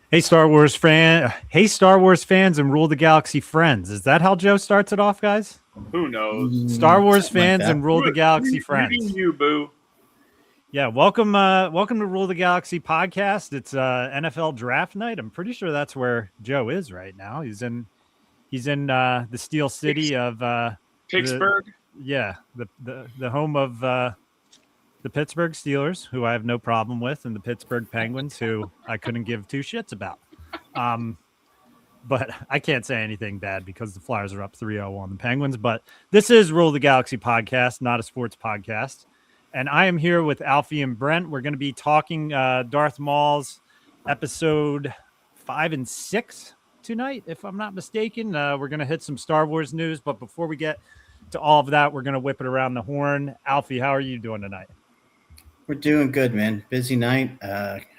Hey, Star Wars fans and Rule the Galaxy friends. Is that how Joe starts it off, guys? Who knows? Star Wars Something like fans that. and Rule the Galaxy You friends. do you, boo. Yeah, welcome to Rule the Galaxy podcast. It's NFL draft night. I'm pretty sure that's where Joe is right now. He's in the Steel City of Pittsburgh. the home of the Pittsburgh Steelers, who I have no problem with, and the Pittsburgh Penguins, who I couldn't give two shits about. But I can't say anything bad because the Flyers are up 3-0 on the Penguins. But this is Rule the Galaxy podcast, not a sports podcast. And I am here with Alfie and Brent. We're going to be talking Darth Maul's episode 5 and 6 tonight, if I'm not mistaken. We're going to hit some Star Wars news. But before we get to all of that, we're going to whip it around the horn. Alfie, how are you doing tonight? We're doing good, man. Busy night.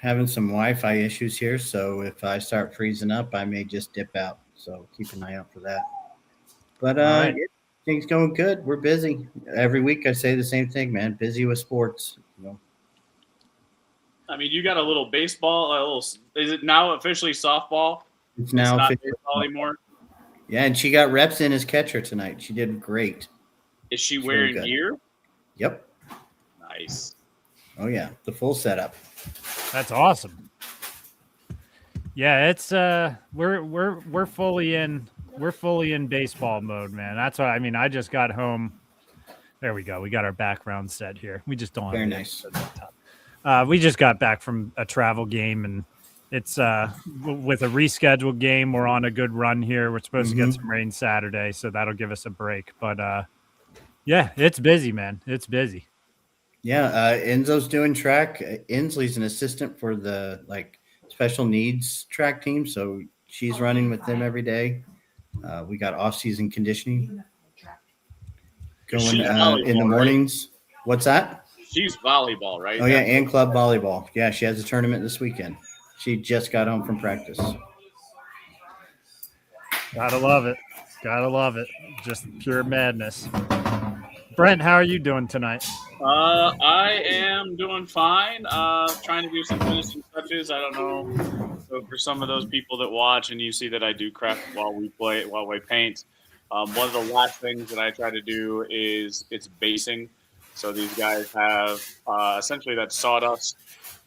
Having some Wi-Fi issues here, so if I start freezing up, I may just dip out. So keep an eye out for that. But right. things going good. We're busy. Every week I say the same thing, man. Busy with sports. I mean, you got a little baseball. Is it now officially softball? It's now not official. baseball anymore. Yeah, and she got reps in as catcher tonight. She did great. Is she She's wearing doing good. gear? Yep. Nice. Oh yeah, the full setup. That's awesome. Yeah, it's we're fully in baseball mode, man. That's why I just got home. There we go. We got our background set here. We just don't Very have nice. we just got back from a travel game, and it's with a rescheduled game. We're on a good run here. We're supposed to get some rain Saturday, so that'll give us a break. But yeah, it's busy, man. It's busy. Yeah, Enzo's doing track. Inslee's an assistant for the special needs track team, so she's running with them every day. We got off-season conditioning going in the mornings. What's that? She's volleyball, right? Oh yeah, and club volleyball. Yeah, she has a tournament this weekend. She just got home from practice. Gotta love it. Gotta love it. Just pure madness. Brent, how are you doing tonight? I am doing fine. Trying to do some finishing touches. I don't know. So for some of those people that watch and you see that I do craft while we paint, one of the last things that I try to do is it's basing. So these guys have essentially that sawdust,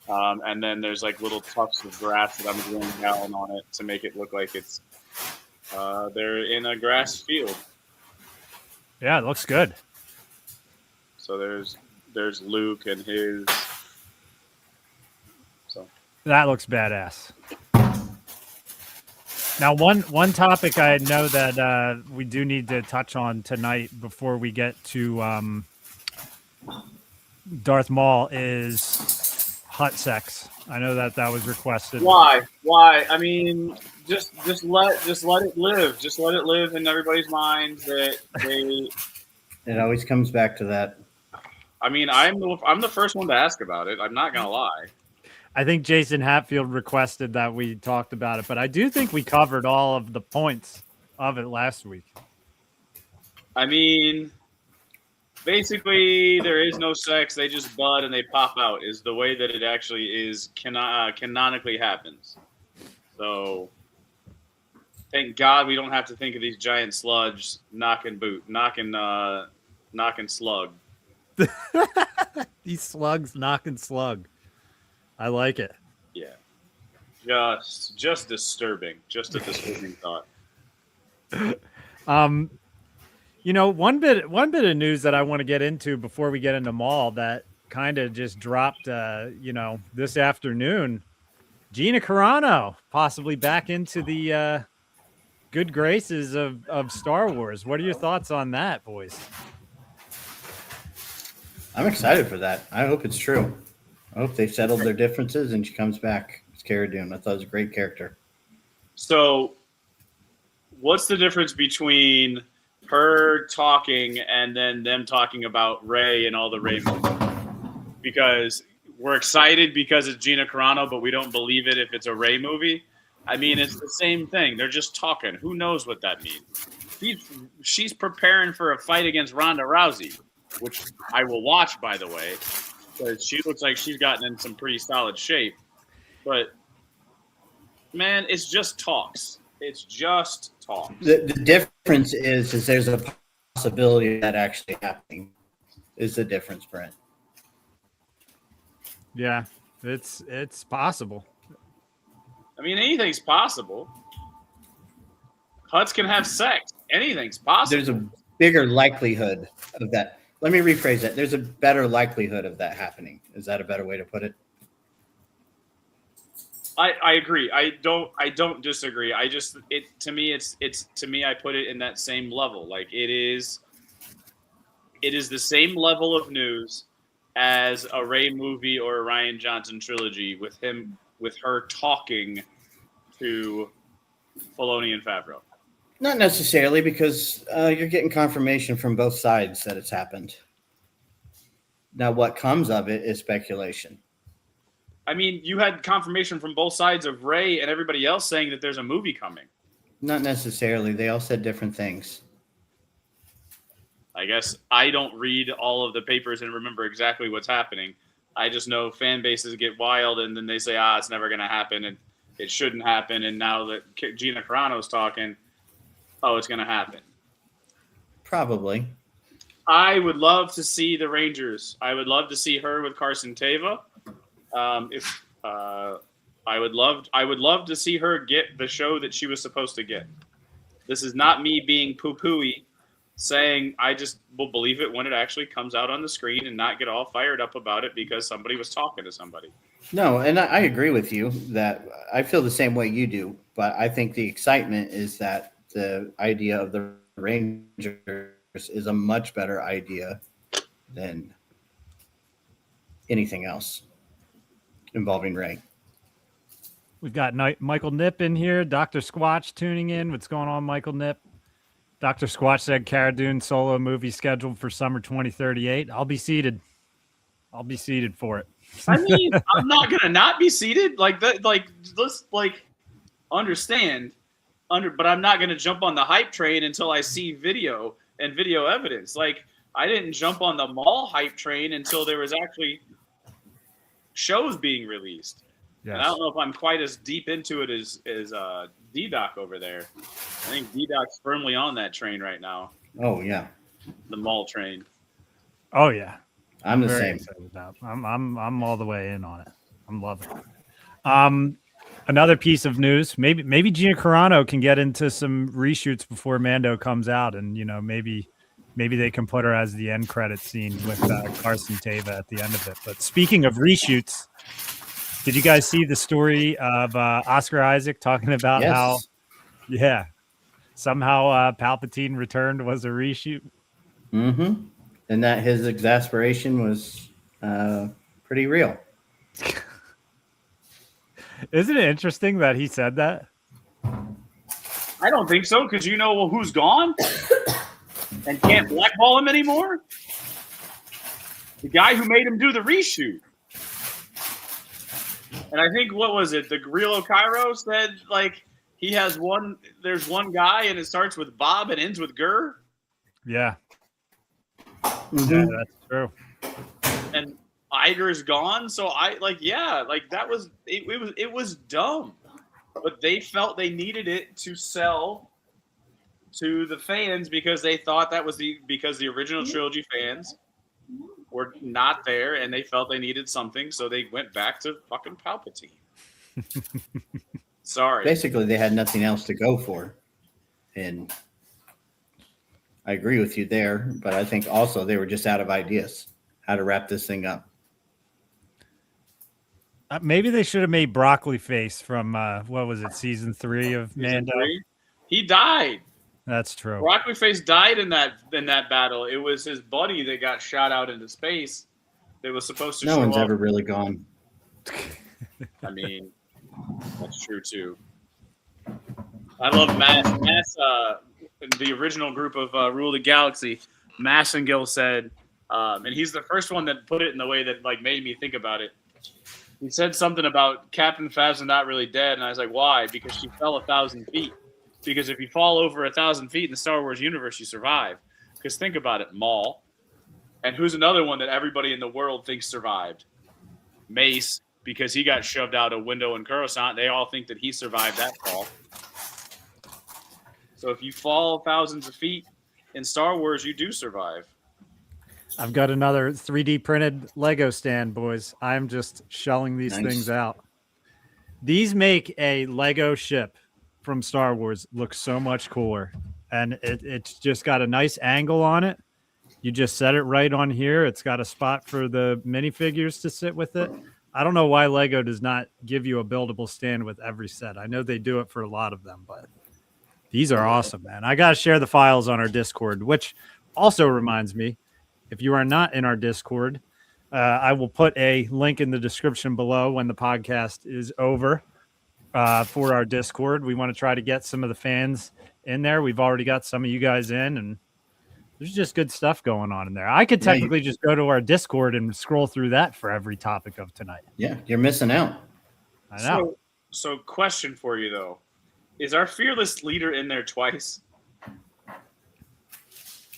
and then there's little tufts of grass that I'm going down on it to make it look like it's they're in a grass field. Yeah, it looks good. So there's Luke and his. So that looks badass. Now, one topic I know that we do need to touch on tonight before we get to Darth Maul is hut sex. I know that was requested. Why? I mean, just let it live. Just let it live in everybody's minds that they. It always comes back to that. I mean, I'm the first one to ask about it. I'm not gonna lie. I think Jason Hatfield requested that we talked about it, but I do think we covered all of the points of it last week. I mean, basically, there is no sex. They just bud and they pop out. Is the way that it actually is canonically happens. So, thank God we don't have to think of these giant sludge knocking slug. These slugs knocking slug. I like it. Yeah. Just disturbing. Just a disturbing thought. One bit of news that I want to get into before we get into Maul that kind of just dropped this afternoon. Gina Carano possibly back into the good graces of Star Wars. What are your thoughts on that, boys? I'm excited for that. I hope it's true. I hope they've settled their differences and she comes back as Cara Dune. I thought it was a great character. So, what's the difference between her talking and then them talking about Rey and all the Rey movies? Because we're excited because it's Gina Carano, but we don't believe it if it's a Rey movie. I mean, it's the same thing. They're just talking. Who knows what that means? She's preparing for a fight against Ronda Rousey, which I will watch, by the way, because she looks like she's gotten in some pretty solid shape. But Man, it's just talks. It's just talks. The difference is there's a possibility of that actually happening. Is the difference, Brent? Yeah, it's possible. I mean, anything's possible. Huts can have sex. Anything's possible. There's a bigger likelihood of that. Let me rephrase that. There's a better likelihood of that happening. Is that a better way to put it? I agree. I don't disagree. I just to me I put it in that same level. Like it is the same level of news as a Rey movie or a Rian Johnson trilogy with her talking to Filoni and Favreau. Not necessarily, because you're getting confirmation from both sides that it's happened. Now, what comes of it is speculation. I mean, you had confirmation from both sides of Rey and everybody else saying that there's a movie coming. Not necessarily. They all said different things. I guess I don't read all of the papers and remember exactly what's happening. I just know fan bases get wild and then they say, it's never going to happen and it shouldn't happen. And now that Gina Carano's talking, it's going to happen. Probably. I would love to see the Rangers. I would love to see her with Carson Teva. I would love to see her get the show that she was supposed to get. This is not me being poo-pooey, saying I just will believe it when it actually comes out on the screen and not get all fired up about it because somebody was talking to somebody. No, and I agree with you that I feel the same way you do, but I think the excitement is that the idea of the Rangers is a much better idea than anything else involving Rey. We've got Michael Nip in here. Dr. Squatch tuning in. What's going on, Michael Nip? Dr. Squatch said Cara Dune solo movie scheduled for summer 2038. I'll be seated for it. I mean, I'm not gonna not be seated like that. Like, let's understand. But I'm not gonna jump on the hype train until I see video and video evidence. Like, I didn't jump on the Maul hype train until there was actually shows being released. Yes. And I don't know if I'm quite as deep into it as D-Doc over there. I think D-Doc's firmly on that train right now. Oh yeah, the Maul train. Oh yeah, I'm the same. I'm all the way in on it. I'm loving it. Another piece of news: maybe Gina Carano can get into some reshoots before Mando comes out, and maybe they can put her as the end credit scene with Carson Teva at the end of it. But speaking of reshoots, did you guys see the story of Oscar Isaac talking about how, somehow Palpatine Returned was a reshoot? Mm-hmm. And that his exasperation was pretty real. Isn't it interesting that he said that? I don't think so, because who's gone and can't blackball him anymore? The guy who made him do the reshoot. And I think, what was it? The Grillo Cairo said, there's one guy and it starts with Bob and ends with Gurr. Yeah. Mm-hmm. Yeah, that's true. And Iger's gone. So it was dumb. But they felt they needed it to sell to the fans because they thought that was because the original trilogy fans were not there and they felt they needed something, so they went back to fucking Palpatine. Sorry. Basically, they had nothing else to go for. And I agree with you there, but I think also they were just out of ideas how to wrap this thing up. Maybe they should have made Broccoli Face from, what was it, season 3 of Mando? He died. That's true. Broccoli Face died in that battle. It was his buddy that got shot out into space that was supposed to show up. No one's ever really gone. I mean, that's true too. I love Mass, the original group of Rule the Galaxy. Massengill said, and he's the first one that put it in the way that made me think about it. He said something about Captain Phasma not really dead, and I was like, why? Because she fell 1,000 feet. Because if you fall over 1,000 feet in the Star Wars universe, you survive. Because think about it, Maul. And who's another one that everybody in the world thinks survived? Mace, because he got shoved out a window in Coruscant. They all think that he survived that fall. So if you fall thousands of feet in Star Wars, you do survive. I've got another 3D printed Lego stand, boys. I'm just shelling these things out. These make a Lego ship from Star Wars look so much cooler. And it's just got a nice angle on it. You just set it right on here. It's got a spot for the minifigures to sit with it. I don't know why Lego does not give you a buildable stand with every set. I know they do it for a lot of them, but these are awesome, man. I got to share the files on our Discord, which also reminds me, if you are not in our Discord, I will put a link in the description below when the podcast is over for our Discord. We want to try to get some of the fans in there. We've already got some of you guys in, and there's just good stuff going on in there. I could technically just go to our Discord and scroll through that for every topic of tonight. Yeah, you're missing out. I know. So question for you, though. Is our fearless leader in there twice?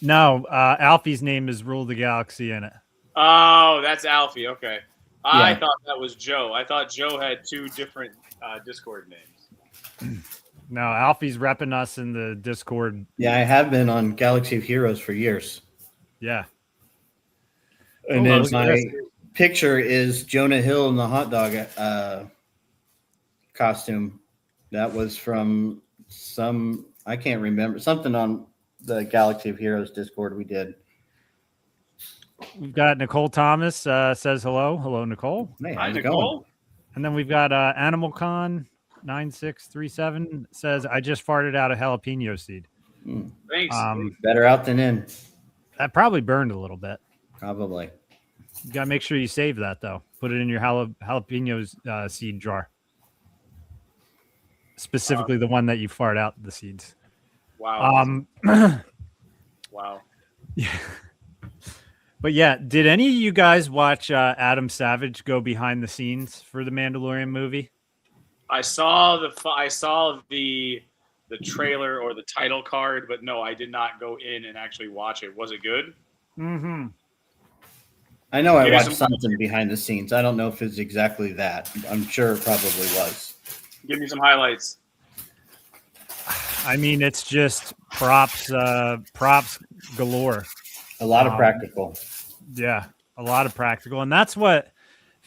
No, Alfie's name is Rule the Galaxy in it. Oh, that's Alfie. Okay. I Yeah. thought that was Joe. I thought Joe had two different Discord names. No, Alfie's repping us in the Discord. Yeah, I have been on Galaxy of Heroes for years. Yeah. And then my picture is Jonah Hill in the hot dog costume. That was from I can't remember, something on the Galaxy of Heroes Discord we did. We've got Nicole Thomas says hello. Hello, Nicole. Hey, Hi, how's it Nicole. going? And then we've got AnimalCon 9637 says, I just farted out a jalapeno seed. Thanks. Better out than in. That probably burned a little bit. Probably. You got to make sure you save that, though. Put it in your jalapeno seed jar. Specifically the one that you fart out the seeds. Wow. Wow. Yeah. But yeah, did any of you guys watch Adam Savage go behind the scenes for the Mandalorian movie? I saw the trailer or the title card, but no, I did not go in and actually watch it. Was it good? Mm-hmm. I know I Give me watched some- something behind the scenes. I don't know if it's exactly that. I'm sure it probably was. Give me some highlights. I mean, it's just props galore. A lot of practical. Yeah, a lot of practical. And that's what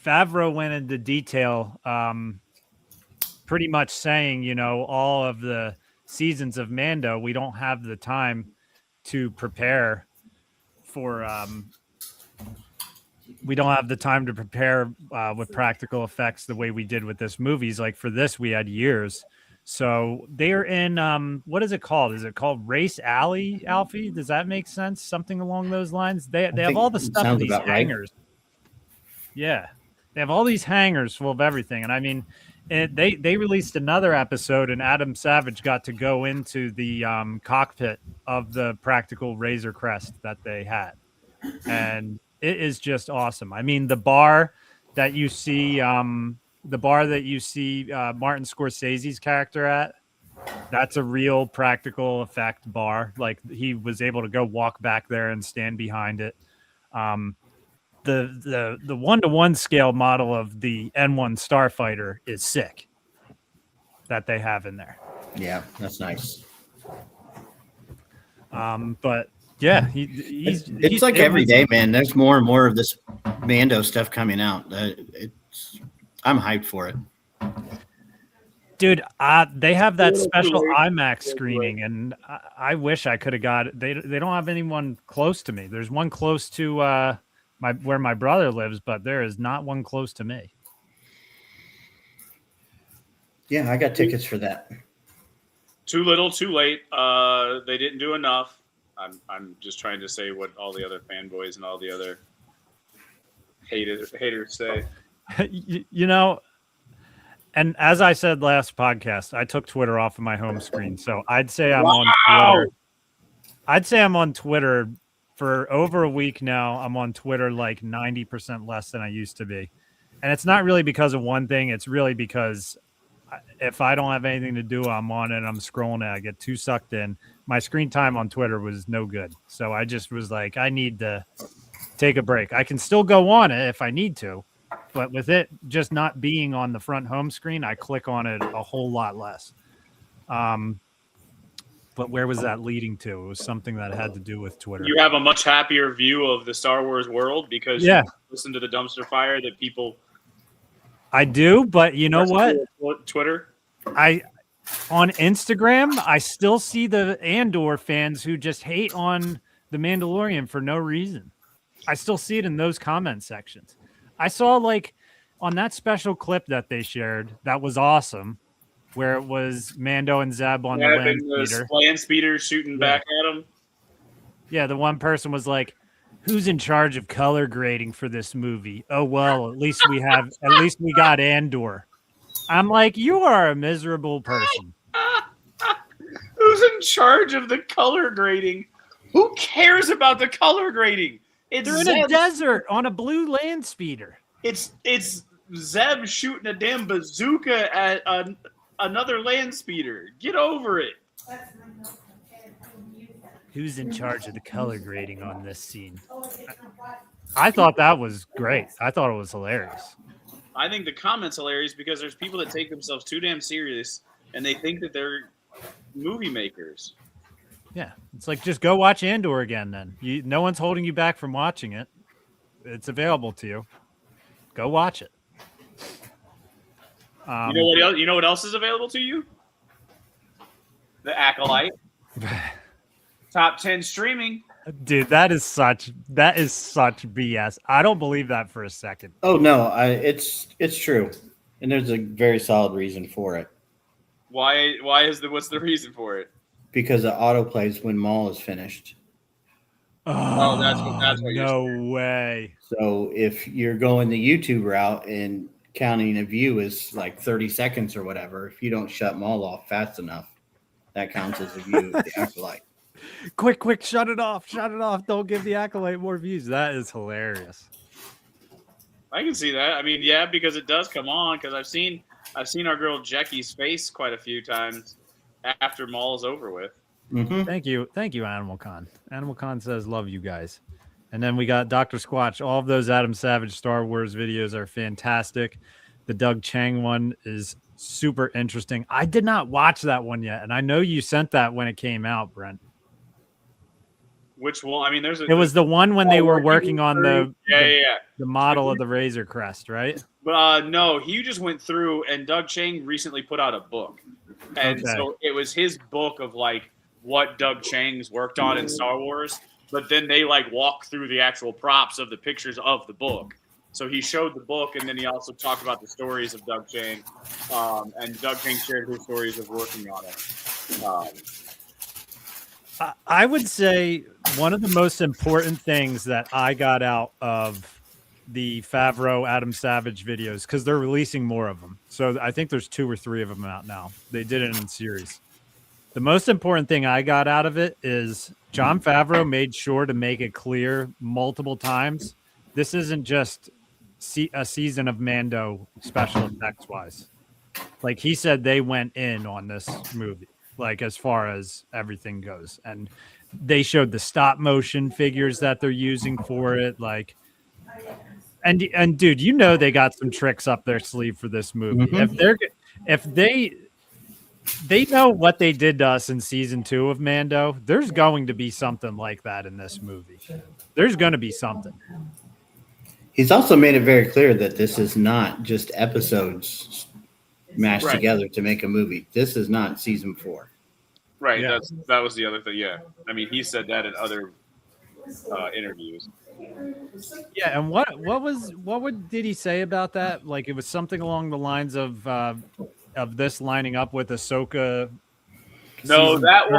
Favreau went into detail, pretty much saying, you know, all of the seasons of Mando, we don't have the time to prepare for with practical effects the way we did with this movies. Like for this, we had years. So they're in what is it called? Is it called Race Alley, Alfie? Does that make sense? Something along those lines. They have all the stuff in these hangars. Right. Yeah, they have all these hangars full of everything. And I mean, they released another episode, and Adam Savage got to go into the cockpit of the practical Razor Crest that they had, and it is just awesome. I mean, the bar that you see. Martin Scorsese's character at, that's a real practical effect bar. Like he was able to go walk back there and stand behind it. The 1-to-1 scale model of the N1 Starfighter is sick that they have in there. Yeah, that's nice. But yeah, he's like every day, man. There's more and more of this Mando stuff coming out. I'm hyped for it. Dude, they have that special IMAX screening, and I wish I could have got it. They don't have anyone close to me. There's one close to where my brother lives, but there is not one close to me. Yeah, I got tickets for that. Too little, too late. They didn't do enough. I'm just trying to say what all the other fanboys and all the other haters say. You know, and as I said last podcast, I took Twitter off of my home screen. So I'd say I'm on Twitter. I'd say I'm on Twitter for over a week now. I'm on Twitter like 90% less than I used to be. And it's not really because of one thing. It's really because if I don't have anything to do, I'm on it. I'm scrolling it. I get too sucked in. My screen time on Twitter was no good. So I just was like, I need to take a break. I can still go on it if I need to. but with it just not being on the front home screen, I click on it a whole lot less. But where was that leading to? It was something that had to do with Twitter. You have a much happier view of the Star Wars world because you listen to the dumpster fire that people. I do, but you know what? Twitter. On Instagram, I still see the Andor fans who just hate on the Mandalorian for no reason. I still see it in those comment sections. I saw like on that special clip that they shared that was awesome, where it was Mando and Zeb on the land speeder shooting back at him. Yeah, the one person was like, "Who's in charge of color grading for this movie?" Oh well, at least we got Andor. I'm like, you are a miserable person. Who's in charge of the color grading? Who cares about the color grading? They're in a desert on a blue land speeder. It's Zeb shooting a damn bazooka at another land speeder. Get over it. Who's in charge of the color grading on this scene? I thought that was great. I thought it was hilarious. I think the comment's hilarious because there's people that take themselves too damn serious and they think that they're movie makers. Yeah, it's like just go watch Andor again. Then no one's holding you back from watching it. It's available to you. Go watch it. You know what else? You know what else is available to you? The Acolyte. Top 10 streaming. Dude, that is such BS. I don't believe that for a second. Oh no, it's true, and there's a very solid reason for it. What's the reason for it? Because it autoplays when Maul is finished. Oh, that's what you're saying. No way. So if you're going the YouTube route and counting a view is like 30 seconds or whatever, if you don't shut Maul off fast enough, that counts as a view of the Acolyte. Quick, shut it off. Don't give the Acolyte more views. That is hilarious. I can see that. I mean, yeah, because it does come on, because I've seen our girl Jackie's face quite a few times after Maul's over with. Mm-hmm. Thank you, Animal Con. Animal Con says, love you guys. And then we got Dr. Squatch. All of those Adam Savage Star Wars videos are fantastic. The Doug Chang one is super interesting. I did not watch that one yet, and I know you sent that when it came out, Brent. Which one? I mean, it was the one when they were working on the model of the Razor Crest, right? No, he just went through, and Doug Chang recently put out a book. And so it was his book of like what Doug Chang's worked on in Star Wars, but then they like walk through the actual props of the pictures of the book. So he showed the book, and then he also talked about the stories of Doug Chang, and Doug Chang shared his stories of working on it. I would say one of the most important things that I got out of the Favreau Adam Savage videos, because they're releasing more of them. So I think there's 2 or 3 of them out now. They did it in series. The most important thing I got out of it is Jon Favreau made sure to make it clear multiple times. This isn't just a season of Mando special effects wise. Like he said, they went in on this movie, like as far as everything goes. And they showed the stop motion figures that they're using for it. Like, and dude, you know, they got some tricks up their sleeve for this movie. Mm-hmm. If they know what they did to us in season 2 of Mando, there's going to be something like that in this movie. There's going to be something. He's also made it very clear that this is not just episodes mashed together to make a movie. This is not season 4. Right. Yeah. That was the other thing. Yeah. I mean, he said that in other interviews. Yeah. And what did he say about that? Like it was something along the lines of this lining up with Ahsoka. No, that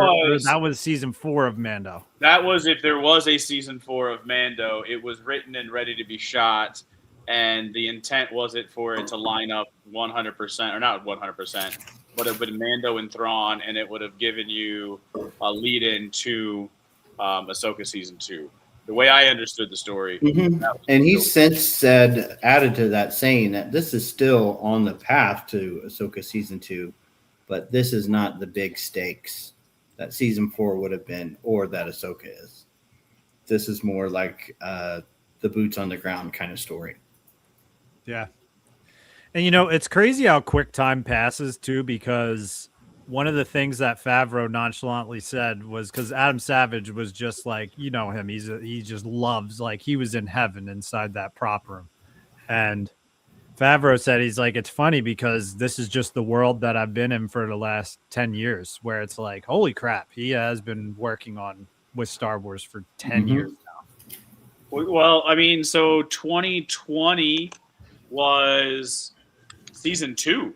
was season 4 of Mando. That was if there was a season 4 of Mando, it was written and ready to be shot, and the intent was for it to line up 100%, or not 100%, but it would have been Mando and Thrawn, and it would have given you a lead-in to Ahsoka season 2. The way I understood the story. Mm-hmm. And he's since added to that, saying that this is still on the path to Ahsoka season 2, but this is not the big stakes that season 4 would have been, or that Ahsoka is. This is more like the boots on the ground kind of story. Yeah. And it's crazy how quick time passes too, because one of the things that Favreau nonchalantly said was because Adam Savage was just like, him, he just loves, like, he was in heaven inside that prop room. And Favreau said, he's like, it's funny because this is just the world that I've been in for the last 10 years, where it's like, holy crap, he has been working with Star Wars for 10 years now. Well, I mean, so 2020 was season 2.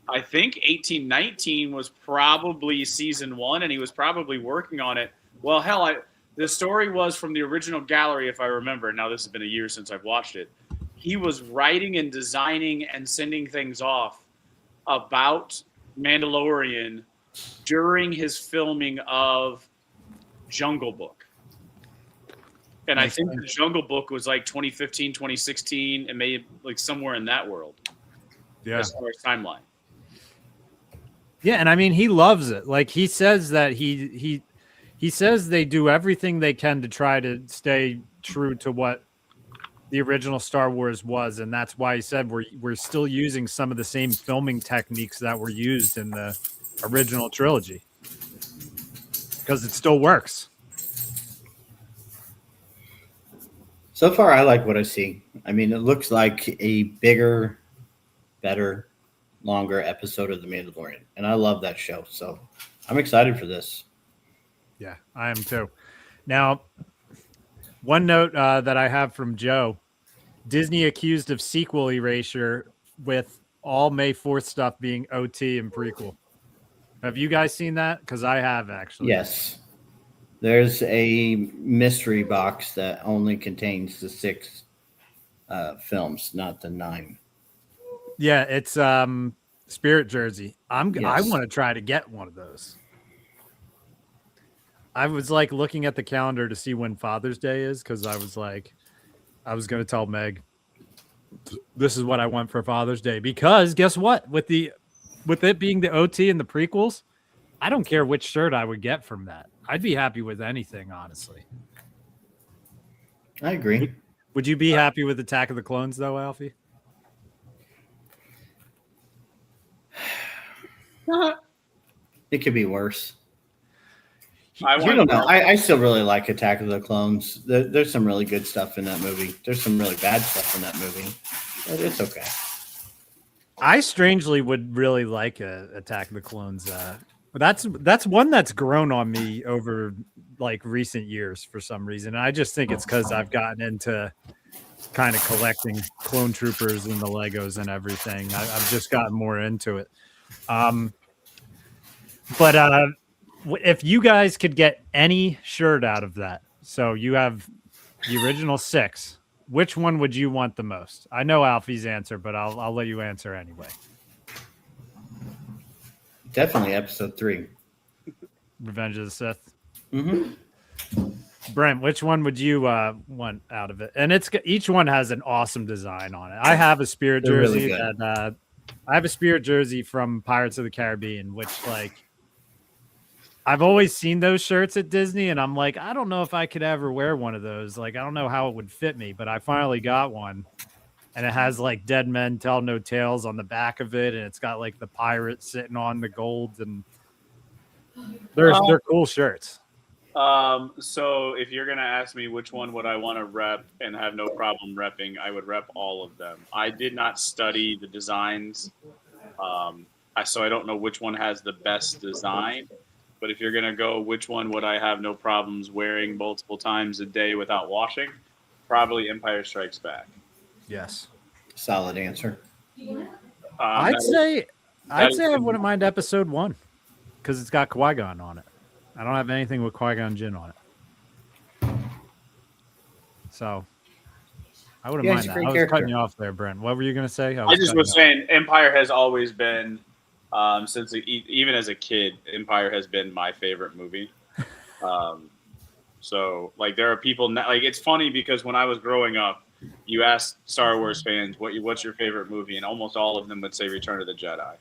I think 1819 was probably season 1, and he was probably working on it. Well, hell, the story was from the original gallery, if I remember. Now, this has been a year since I've watched it. He was writing and designing and sending things off about Mandalorian during his filming of Jungle Book. And I think the Jungle Book was like 2015, 2016, and maybe like somewhere in that world. Yeah. As far as timeline. Yeah, and I mean, he loves it. Like, he says that he says they do everything they can to try to stay true to what the original Star Wars was, and that's why he said we're still using some of the same filming techniques that were used in the original trilogy because it still works. So far, I like what I see. I mean, it looks like a bigger, better, longer episode of The Mandalorian, and I love that show. So I'm excited for this. Yeah, I am too. Now, one note that I have from Joe: Disney accused of sequel erasure with all May 4th stuff being OT and prequel. Have you guys seen that? Because I have, actually. Yes. There's a mystery box that only contains the 6 films, not the 9. Yeah, it's Spirit Jersey. I want to try to get one of those. I was like looking at the calendar to see when Father's Day is, because I was going to tell Meg, this is what I want for Father's Day. Because guess what? With it being the OT and the prequels, I don't care which shirt I would get from that. I'd be happy with anything, honestly. I agree. Would you be happy with Attack of the Clones, though, Alfie? It could be worse. I don't know. I still really like Attack of the Clones. There's some really good stuff in that movie. There's some really bad stuff in that movie. But it's okay. I strangely would really like Attack of the Clones. That's one that's grown on me over like recent years for some reason. And I just think it's because I've gotten into kind of collecting clone troopers and the Legos and everything. I've just gotten more into it. But if you guys could get any shirt out of that, so you have the original 6, which one would you want the most? I know Alfie's answer, but I'll let you answer anyway. Definitely episode 3. Revenge of the Sith. Mm-hmm. Brent, which one would you want out of it? And each one has an awesome design on it. I have a Spirit jersey I have a Spirit jersey from Pirates of the Caribbean, which like I've always seen those shirts at Disney, and I'm like, I don't know if I could ever wear one of those. Like, I don't know how it would fit me, but I finally got one, and it has like Dead Men Tell No Tales on the back of it, and it's got like the pirate sitting on the gold, and they're cool shirts. So if you're gonna ask me which one would I want to rep and have no problem repping, I would rep all of them. I did not study the designs, so I don't know which one has the best design. But if you're gonna go, which one would I have no problems wearing multiple times a day without washing? Probably Empire Strikes Back. Yes, solid answer. I'd say I wouldn't mind episode 1 because it's got Qui-Gon on it. I don't have anything with Qui-Gon Jinn on it. So I wouldn't mind that. I was cutting you off there, Brent. What were you going to say? I just was saying Empire has always been, even as a kid, Empire has been my favorite movie. So like there are people like it's funny because when I was growing up, you ask Star Wars fans what's your favorite movie, and almost all of them would say Return of the Jedi,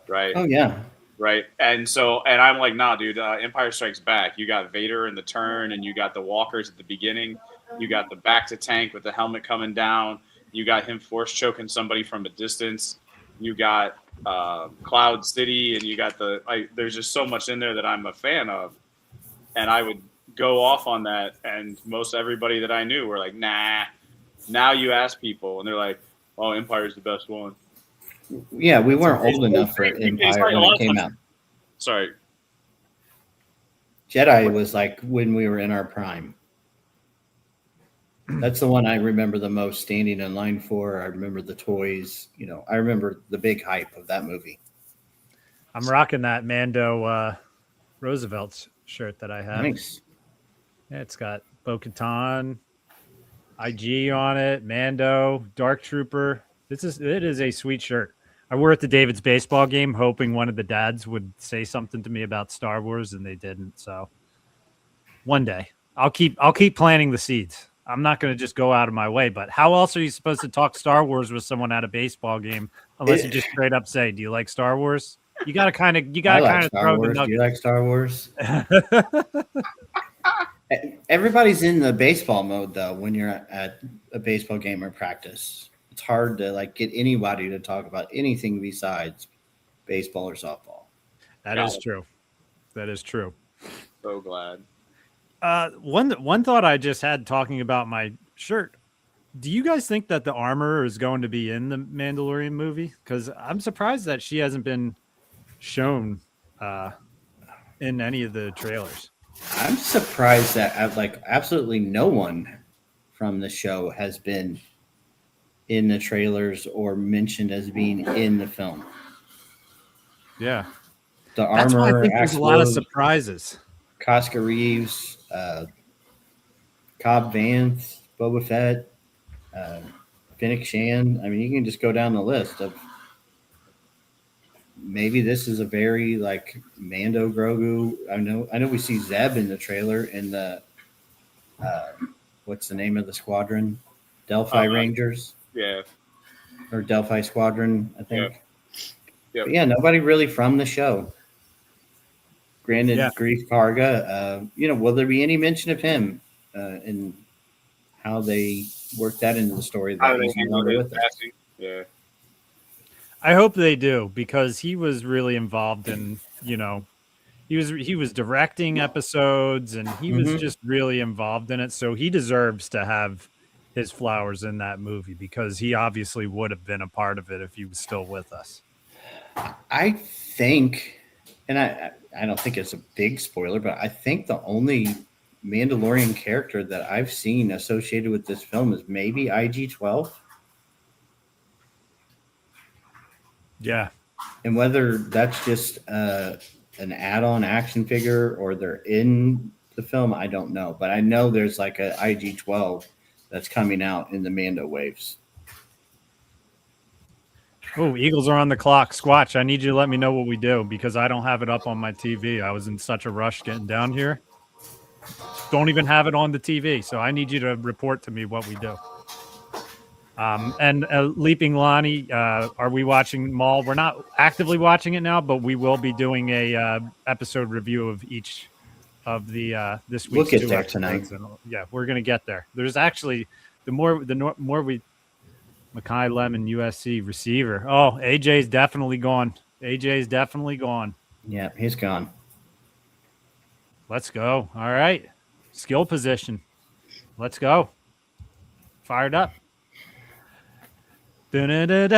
right? Oh yeah. Right. And I'm like, nah, dude, Empire Strikes Back. You got Vader in the turn, and you got the walkers at the beginning. You got the back to tank with the helmet coming down. You got him force choking somebody from a distance. You got Cloud City, and you got there's just so much in there that I'm a fan of, and I would go off on that, and most everybody that I knew were like, nah. Now you ask people, and they're like, oh, Empire's the best one. Yeah, we weren't old enough for Empire when it came out. Sorry. Jedi was like when we were in our prime. That's the one I remember the most, standing in line for. I remember the toys. I remember the big hype of that movie. I'm rocking that Mando Roosevelt's shirt that I have. Nice. Yeah, it's got Bo-Katan, IG on it, Mando, Dark Trooper. It is a sweet shirt. I wore it to David's baseball game, hoping one of the dads would say something to me about Star Wars, and they didn't. So one day I'll keep planting the seeds. I'm not going to just go out of my way, but how else are you supposed to talk Star Wars with someone at a baseball game unless you just straight up say, "Do you like Star Wars?" You got to kind of throw the nugget. Do you like Star Wars? Everybody's in the baseball mode though when you're at a baseball game or practice. It's hard to get anybody to talk about anything besides baseball or softball. That is true. That is true. So glad. One thought I just had talking about my shirt. Do you guys think that the armor is going to be in the Mandalorian movie? Because I'm surprised that she hasn't been shown in any of the trailers. I'm surprised that absolutely no one from the show has been in the trailers or mentioned as being in the film. Yeah. The That's armor, why I think there's a lot of surprises. Casca Reeves, Cobb Vanth, Boba Fett, Fennec Shan. I mean, you can just go down the list of maybe this is a very Mando Grogu. I know we see Zeb in the trailer in the what's the name of the squadron? Delphi Rangers. Yeah. Or Delphi Squadron, I think. Yep. Yeah, nobody really from the show. Granted, Grief Karga. Will there be any mention of him in how they work that into the story? That he's no longer with us? Yeah. I hope they do, because he was really involved in, he was directing episodes, and he was just really involved in it. So he deserves to have his flowers in that movie, because he obviously would have been a part of it if he was still with us. I think, and I don't think it's a big spoiler, but I think the only Mandalorian character that I've seen associated with this film is maybe IG-12. Yeah. And whether that's just an add-on action figure or they're in the film, I don't know. But I know there's a IG-12 that's coming out in the Mando waves. Oh, Eagles are on the clock. Squatch, I need you to let me know what we do, because I don't have it up on my TV. I was in such a rush getting down here. Don't even have it on the TV. So I need you to report to me what we do. And Leaping Lonnie, are we watching Maul? We're not actively watching it now, but we will be doing a episode review of each of the this week's we'll get there tonight. And, yeah, we're gonna get there. There's actually the more we Makai Lemon USC receiver. Oh, AJ's definitely gone. AJ's definitely gone. Yeah, he's gone. Let's go. All right, skill position. Let's go. Fired up. Dun dun dun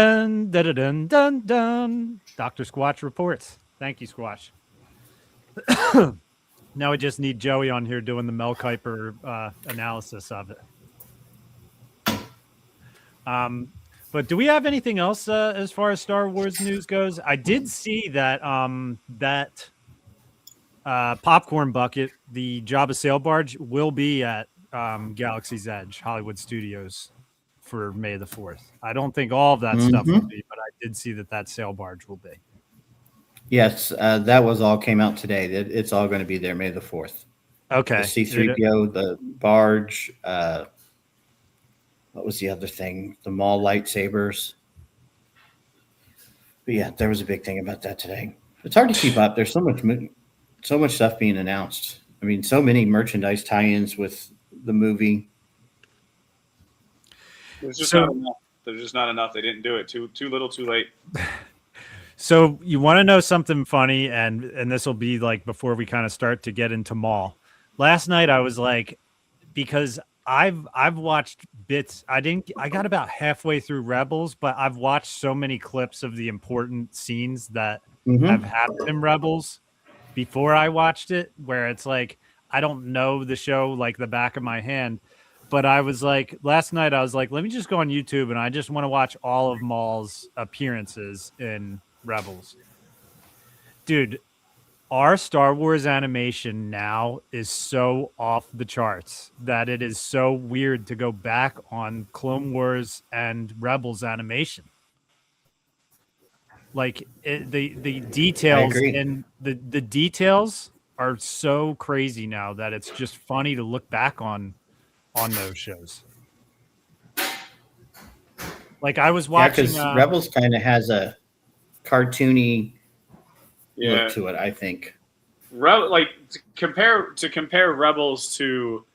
dun dun dun dun. Dr. Squatch reports. Thank you, Squatch. Now we just need Joey on here doing the Mel Kiper analysis of it. But do we have anything else as far as Star Wars news goes? I did see that Popcorn Bucket, the Jabba sail barge, will be at Galaxy's Edge, Hollywood Studios, for May the 4th. I don't think all of that stuff will be, but I did see that sail barge will be. Yes, that all came out today. It's all going to be there May the 4th. Okay. The C-3PO, the barge, what was the other thing? The Maul lightsabers. But yeah, there was a big thing about that today. It's hard to keep up. There's so much stuff being announced. I mean, so many merchandise tie-ins with the movie. There's just not enough. There's just not enough. They didn't do it. Too little, too late. So you want to know something funny, and this will be like before we kind of start to get into Maul. Last night I was like, because I've watched bits. I got about halfway through Rebels, but I've watched so many clips of the important scenes that have happened in Rebels before I watched it, where it's like I don't know the show like the back of my hand. But I was like, last night I was like, let me just go on YouTube and I just want to watch all of Maul's appearances in Rebels. Dude, our Star Wars animation now is so off the charts that it is so weird to go back on Clone Wars and Rebels animation. Like the details and the details are so crazy now that it's just funny to look back on those shows. Like I was watching, because Rebels kind of has a cartoony look to it. I think. Like to compare Rebels to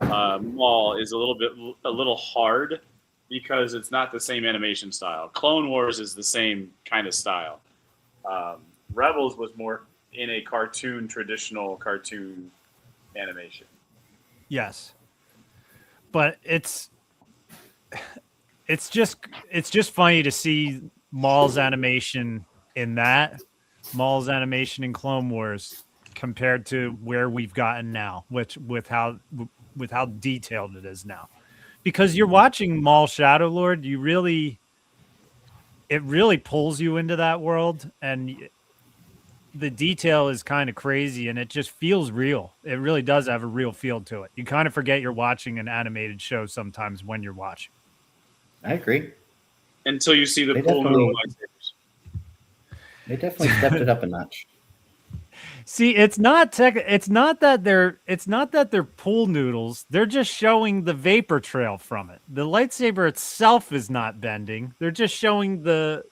Maul is a little hard because it's not the same animation style. Clone Wars is the same kind of style. Rebels was more in a traditional cartoon animation. Yes, but it's just funny to see Maul's animation in that, Maul's animation in Clone Wars compared to where we've gotten now, with how detailed it is now. Because you're watching Maul Shadow Lord, it really pulls you into that world, and the detail is kind of crazy, and it just feels real. It really does have a real feel to it. You kind of forget you're watching an animated show sometimes when you're watching. I agree. Until you see the cool little lightsabers. They definitely stepped it up a notch. See, it's not that they're pool noodles. They're just showing the vapor trail from it. The lightsaber itself is not bending. They're just showing the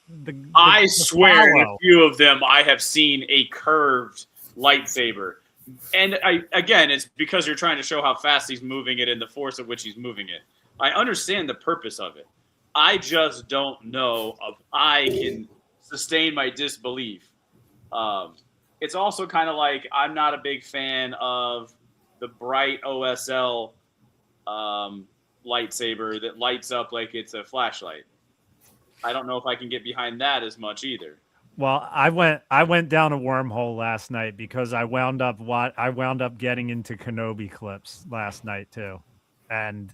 I swear, in a few of them, I have seen a curved lightsaber, and again, it's because you're trying to show how fast he's moving it and the force at which he's moving it. I understand the purpose of it. I just don't know if I can sustain my disbelief. It's also kind of like I'm not a big fan of the bright OSL lightsaber that lights up like it's a flashlight. I don't know if I can get behind that as much either. Well, I went down a wormhole last night because I wound up getting into Kenobi clips last night too, and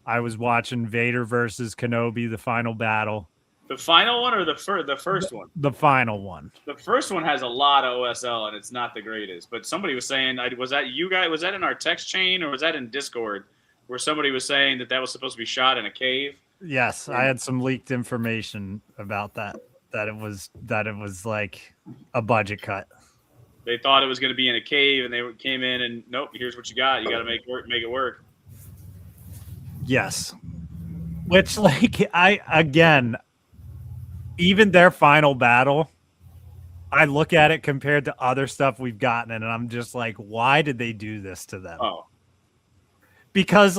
I was watching Vader versus Kenobi, the final battle. The final one or the first one? The final one. The first one has a lot of OSL and it's not the greatest. But somebody was saying, was that you guys? Was that in our text chain or was that in Discord, where somebody was saying that was supposed to be shot in a cave? Yes, I had some leaked information about that. That it was like a budget cut. They thought it was going to be in a cave, and they came in and nope. Here's what you got. You got to make it work. Yes, which even their final battle, I look at it compared to other stuff we've gotten, and I'm just like, why did they do this to them? Oh, because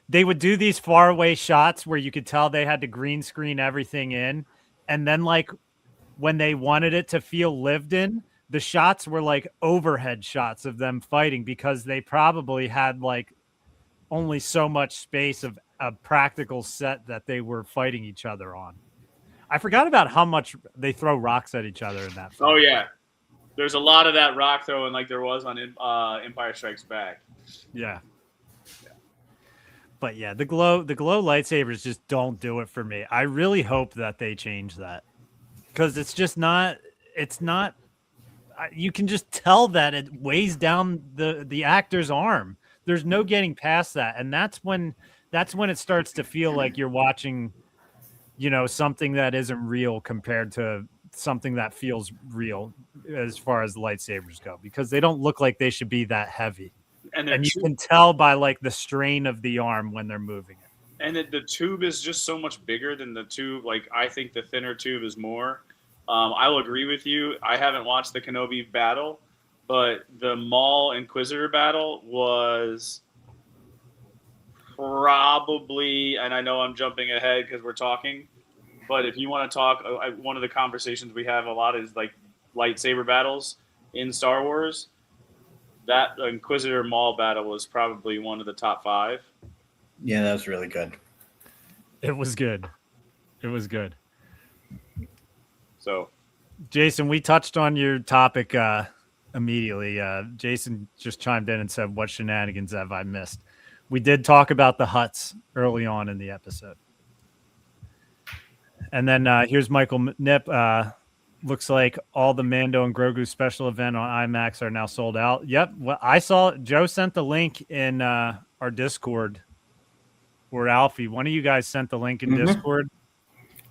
they would do these faraway shots where you could tell they had to green screen everything in, and then when they wanted it to feel lived in, the shots were like overhead shots of them fighting because they probably had only so much space of a practical set that they were fighting each other on. I forgot about how much they throw rocks at each other in that fight. Oh yeah, there's a lot of that rock throwing like there was on Empire Strikes Back. Yeah. But yeah, the glow lightsabers just don't do it for me. I really hope that they change that, because it's just not. It's not. You can just tell that it weighs down the actor's arm. There's no getting past that, and that's when it starts to feel like you're watching, something that isn't real compared to something that feels real as far as lightsabers go, because they don't look like they should be that heavy. And you can tell by the strain of the arm when they're moving it. And the tube is just so much bigger than the tube. I think the thinner tube is more. I will agree with you. I haven't watched the Kenobi battle, but the Maul Inquisitor battle was probably, and I know I'm jumping ahead because we're talking, but if you want to talk, one of the conversations we have a lot is like lightsaber battles in Star Wars. That Inquisitor Maul battle was probably one of the top 5. Yeah, that was really good. It was good. It was good. So, Jason, we touched on your topic immediately. Jason just chimed in and said, "What shenanigans have I missed?" We did talk about the Hutts early on in the episode. And then here's Michael Nip. Looks like all the Mando and Grogu special event on IMAX are now sold out. Yep. Well, I saw Joe sent the link in our Discord, or Alfie. One of you guys sent the link in Discord.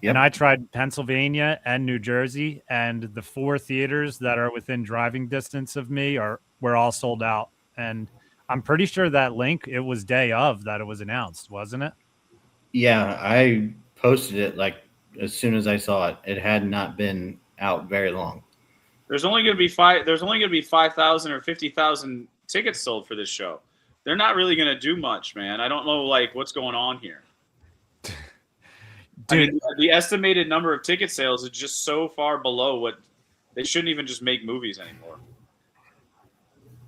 Yep. And I tried Pennsylvania and New Jersey, and the 4 theaters that are within driving distance of me were all sold out. And I'm pretty sure that link, it was day of that it was announced, wasn't it? Yeah, I posted it like as soon as I saw it. It had not been out very long. there's only going to be 5,000 or 50,000 tickets sold for this show. They're not really going to do much, man. I don't know like what's going on here. Dude, I mean, the estimated number of ticket sales is just so far below what they shouldn't even just make movies anymore.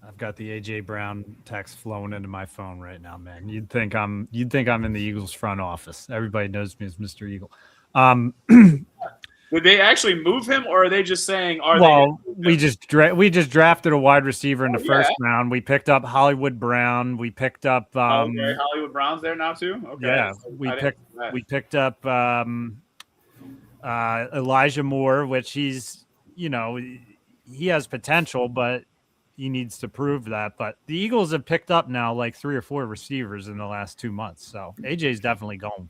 I've got the AJ Brown text flowing into my phone right now, man. You'd think I'm in the Eagles front office. Everybody knows me as Mr. Eagle. Would they actually move him, or are they just saying? We just drafted a wide receiver in the first round. We picked up Hollywood Brown. We picked up Hollywood Brown's there now too. Okay, yeah. We picked up Elijah Moore, which he has potential, but he needs to prove that. But the Eagles have picked up now like 3 or 4 receivers in the last 2 months, so AJ's definitely gone.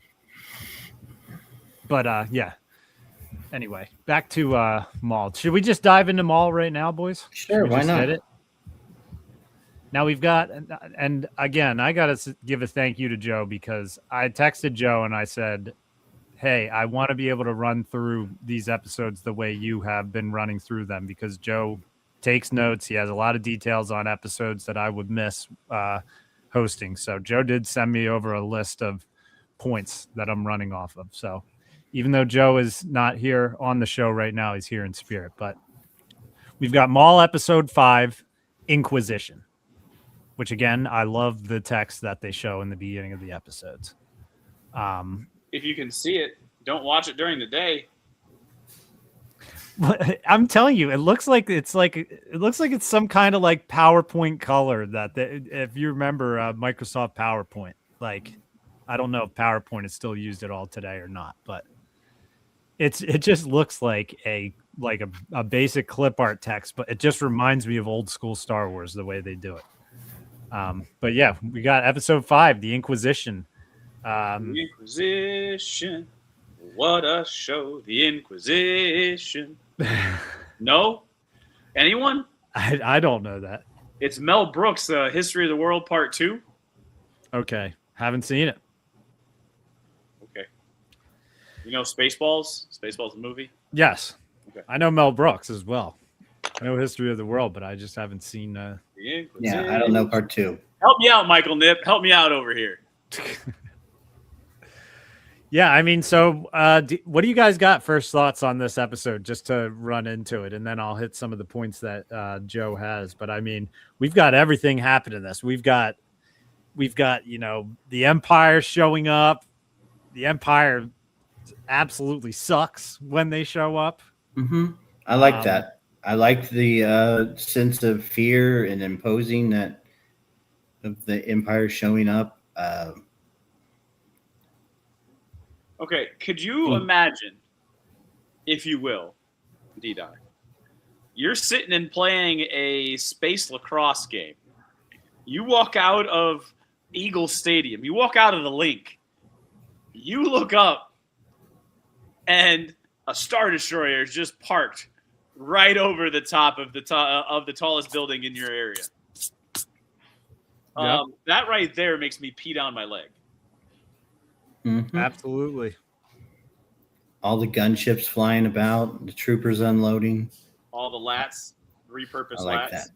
But yeah. Anyway, back to Maul. Should we just dive into Maul right now, boys? Sure, why not? Hit it? Now we've got, and again, I got to give a thank you to Joe, because I texted Joe and I said, hey, I want to be able to run through these episodes the way you have been running through them, because Joe takes notes. He has a lot of details on episodes that I would miss hosting. So Joe did send me over a list of points that I'm running off of. So even though Joe is not here on the show right now, he's here in spirit. But we've got Maul episode 5, Inquisition, which again, I love the text that they show in the beginning of the episodes. If you can see it, don't watch it during the day. I'm telling you, it looks like it's some kind of like PowerPoint color that if you remember Microsoft PowerPoint, like I don't know if PowerPoint is still used at all today or not, but it just looks like a basic clip art text, but it just reminds me of old school Star Wars the way they do it. But yeah, we got episode 5, the Inquisition. The Inquisition, what a show! The Inquisition. No, anyone? I don't know that. It's Mel Brooks' History of the World Part 2. Okay, haven't seen it. Okay, you know Spaceballs? Spaceballs the movie. Yes, okay. I know Mel Brooks as well. I know History of the World, but I just haven't seen. Yeah, I don't know Part 2. Help me out, Michael Nip. Help me out over here. Yeah, I mean, so what do you guys got first thoughts on this episode, just to run into it, and then I'll hit some of the points that Joe has. But I mean, we've got everything happening in this. We've got the Empire showing up. The Empire absolutely sucks when they show up. Mm-hmm. I like that. I like the sense of fear and imposing that of the Empire showing up. Okay, could you imagine, if you will, D-Dot, you're sitting and playing a space lacrosse game. You walk out of Eagle Stadium. You walk out of the link. You look up, and a Star Destroyer is just parked right over the top of the tallest building in your area. Yep. That right there makes me pee down my leg. Mm-hmm. Absolutely. All the gunships flying about, the troopers unloading. All the lats, repurposed I like lats. that.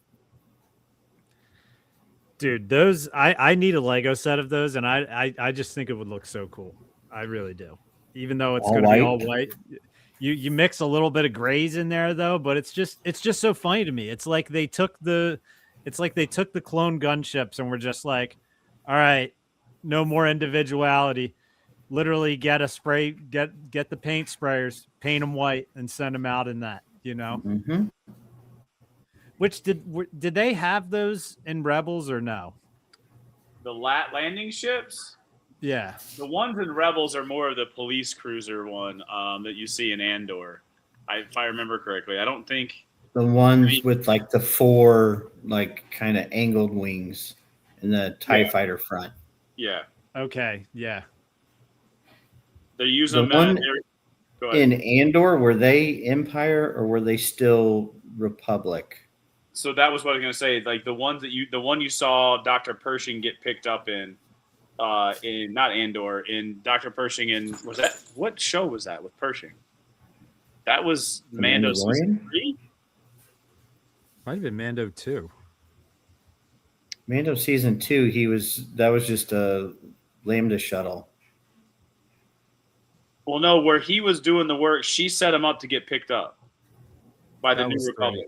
Dude, those I need a Lego set of those, and I just think it would look so cool. I really do. Even though it's All going to be white? all white, you mix a little bit of grays in there though, but it's just so funny to me. It's like they took the clone gunships and were just like, all right, no more individuality. Literally get the paint sprayers, paint them white, and send them out in that. Mm-hmm. Which did they have those in Rebels or no? The landing ships. Yeah. The ones in Rebels are more of the police cruiser one that you see in Andor, if I remember correctly. I don't think The ones with like the 4 like kind of angled wings and the TIE fighter front. Yeah. Okay. Yeah. They're using The them. one Go ahead. in Andor, were they Empire or were they still Republic? So that was what I was going to say. Like the one you saw Dr. Pershing get picked up in not Andor, in Dr. Pershing in, what show was that with Pershing? That was The Mando season Mandalorian? 3? Might have been Mando 2. Mando season 2, that was just a Lambda shuttle. Well, no, where he was doing the work, she set him up to get picked up by the That New was Republic.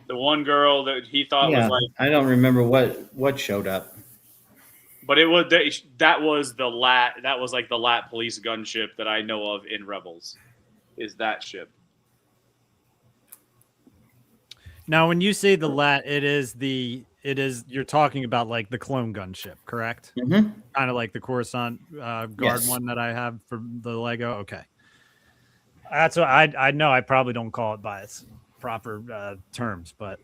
The one girl that he thought Yeah, was like, I don't remember what showed up. but that was the Lat police gunship that I know of in Rebels, is that ship. Now, when you say the Lat, you're talking about like the clone gunship, correct? Mm-hmm. Kind of like the Coruscant guard Yes. one that I have for the Lego. Okay, that's what I know. I probably don't call it by its proper terms, but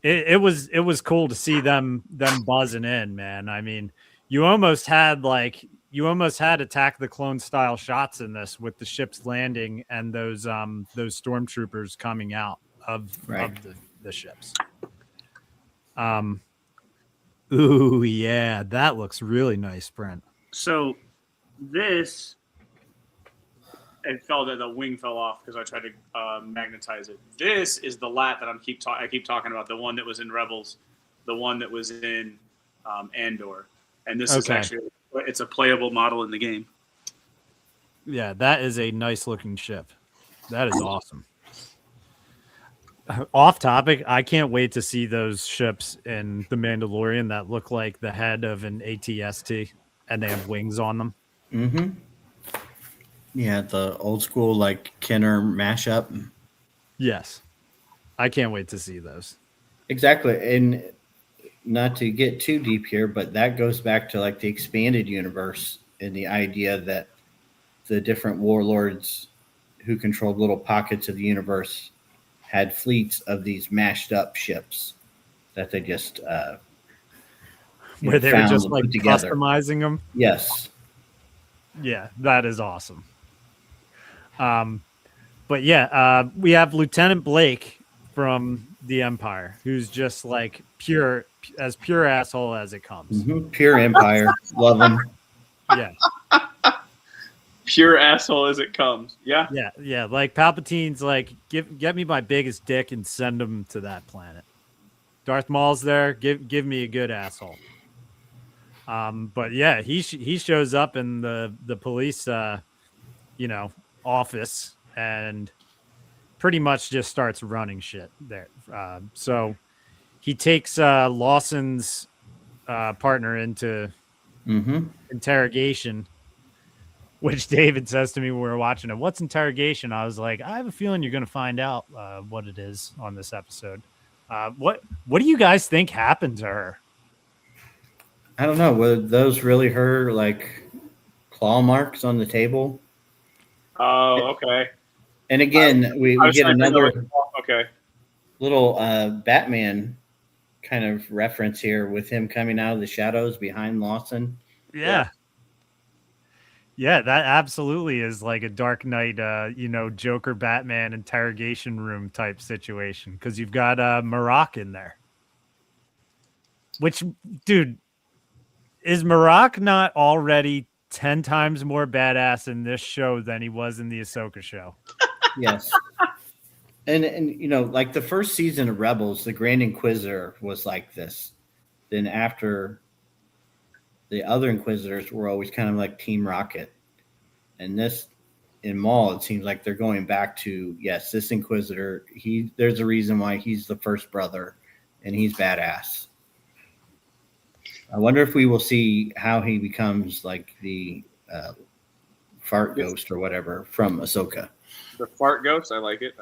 it was cool to see them buzzing in, man. I mean, you almost had Attack the Clone style shots in this with the ships landing and those stormtroopers coming out of the ships. Ooh, yeah, that looks really nice, Brent. So this, it fell that the wing fell off because I tried to magnetize it. This is the Lat that I keep talking about, the one that was in Rebels, the one that was in Andor, and this is actually, it's a playable model in the game. Yeah, that is a nice looking ship. That is awesome. Off topic, I can't wait to see those ships in The Mandalorian that look like the head of an ATST and they have wings on them. Mm-hmm. Yeah, the old school like Kenner mashup. Yes. I can't wait to see those. Exactly. And not to get too deep here, but that goes back to like the expanded universe and the idea that the different warlords who controlled little pockets of the universe had fleets of these mashed up ships that they just where they were just like together. Customizing them. Yes. Yeah, that is awesome. But yeah, we have Lieutenant Blake from the Empire, who's just like pure asshole as it comes. Mm-hmm. Pure Empire. Love him. Yeah. Pure asshole as it comes. Yeah. Yeah. Like Palpatine's like, get me my biggest dick and send him to that planet. Darth Maul's there. Give me a good asshole. But yeah, he shows up in the police, office and pretty much just starts running shit there. So he takes Lawson's partner into interrogation, which David says to me when we were watching it. What's interrogation? I was like, I have a feeling you're going to find out what it is on this episode. What do you guys think happened to her? I don't know. Were those really her like claw marks on the table? Oh, okay. And again, we get another little Batman kind of reference here with him coming out of the shadows behind Lawson. Yeah, that absolutely is like a Dark Knight, Joker Batman interrogation room type situation because you've got Marak in there. Which, dude, is Marak not already 10 times more badass in this show than he was in the Ahsoka show? Yes. And like the first season of Rebels, the Grand Inquisitor was like this. Then after, the other Inquisitors were always kind of like Team Rocket, and this in Maul, it seems like they're going back to, yes, this Inquisitor. There's a reason why he's the first brother, and he's badass. I wonder if we will see how he becomes like the fart ghost or whatever from Ahsoka. The fart ghost. I like it.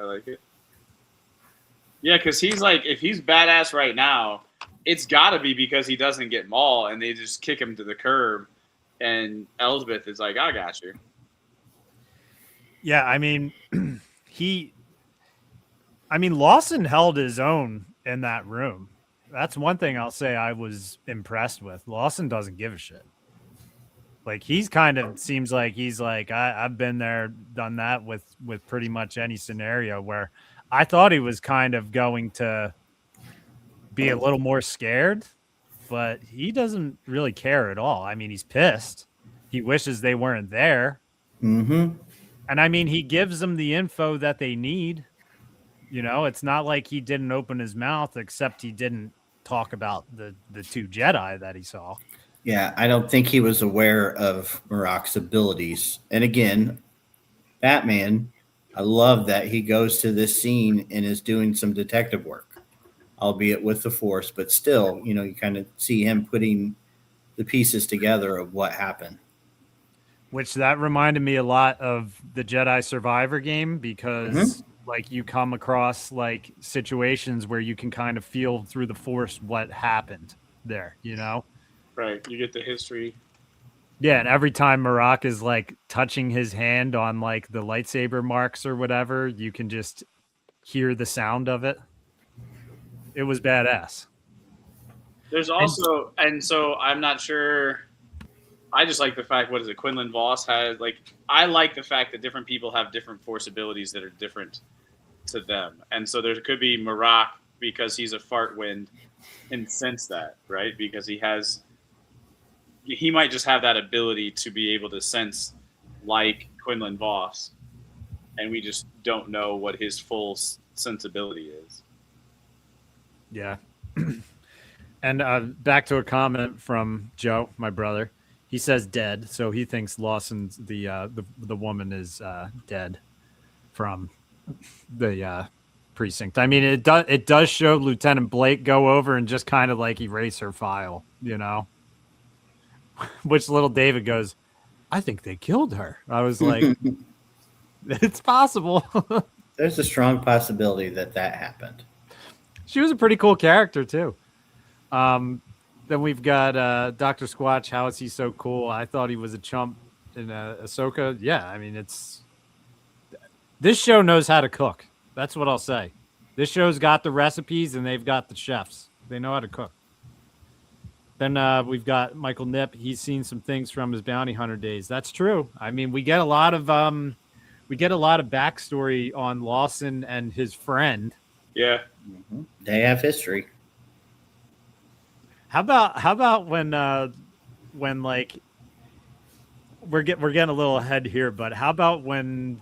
Yeah, because he's like, if he's badass right now, it's got to be because he doesn't get Maul, and they just kick him to the curb, and Elsbeth is like, I got you. Yeah, I mean, Lawson held his own in that room. That's one thing I'll say I was impressed with. Lawson doesn't give a shit. Like, he's kind of seems like he's like, I've been there, done that with pretty much any scenario, where I thought he was kind of going to be a little more scared, but he doesn't really care at all. I mean, he's pissed. He wishes they weren't there. Mm-hmm. And I mean, he gives them the info that they need. It's not like he didn't open his mouth, except he didn't talk about the two Jedi that he saw. Yeah, I don't think he was aware of Marok's abilities. And again, Batman, I love that he goes to this scene and is doing some detective work, albeit with the Force, but still, you kind of see him putting the pieces together of what happened. Which that reminded me a lot of the Jedi Survivor game, because like you come across like situations where you can kind of feel through the Force what happened there, Right. You get the history. Yeah, and every time Marok is like touching his hand on like the lightsaber marks or whatever, you can just hear the sound of it. It was badass. There's also, and so I'm not sure. I just like the fact, what is it? Quinlan Voss has I like the fact that different people have different Force abilities that are different to them, and so there could be Marok because he's a fart wind, and sense that, right? Because he might just have that ability to be able to sense like Quinlan Voss, and we just don't know what his full sensibility is. Yeah. And back to a comment from Joe, my brother. He says dead, so he thinks Lawson's the woman is dead from the precinct. I mean, it does show Lieutenant Blake go over and just kind of like erase her file, Which little David goes, I think they killed her. I was like, it's possible. There's a strong possibility that happened. She was a pretty cool character too. Then we've got Dr. Squatch. How is he so cool? I thought he was a chump in Ahsoka. Yeah, I mean, this show knows how to cook. That's what I'll say. This show's got the recipes and they've got the chefs. They know how to cook. Then we've got Michael Knipp. He's seen some things from his bounty hunter days. That's true. I mean, we get a lot of backstory on Lawson and his friend. Yeah, They have history. How about when like we're getting a little ahead here, but how about when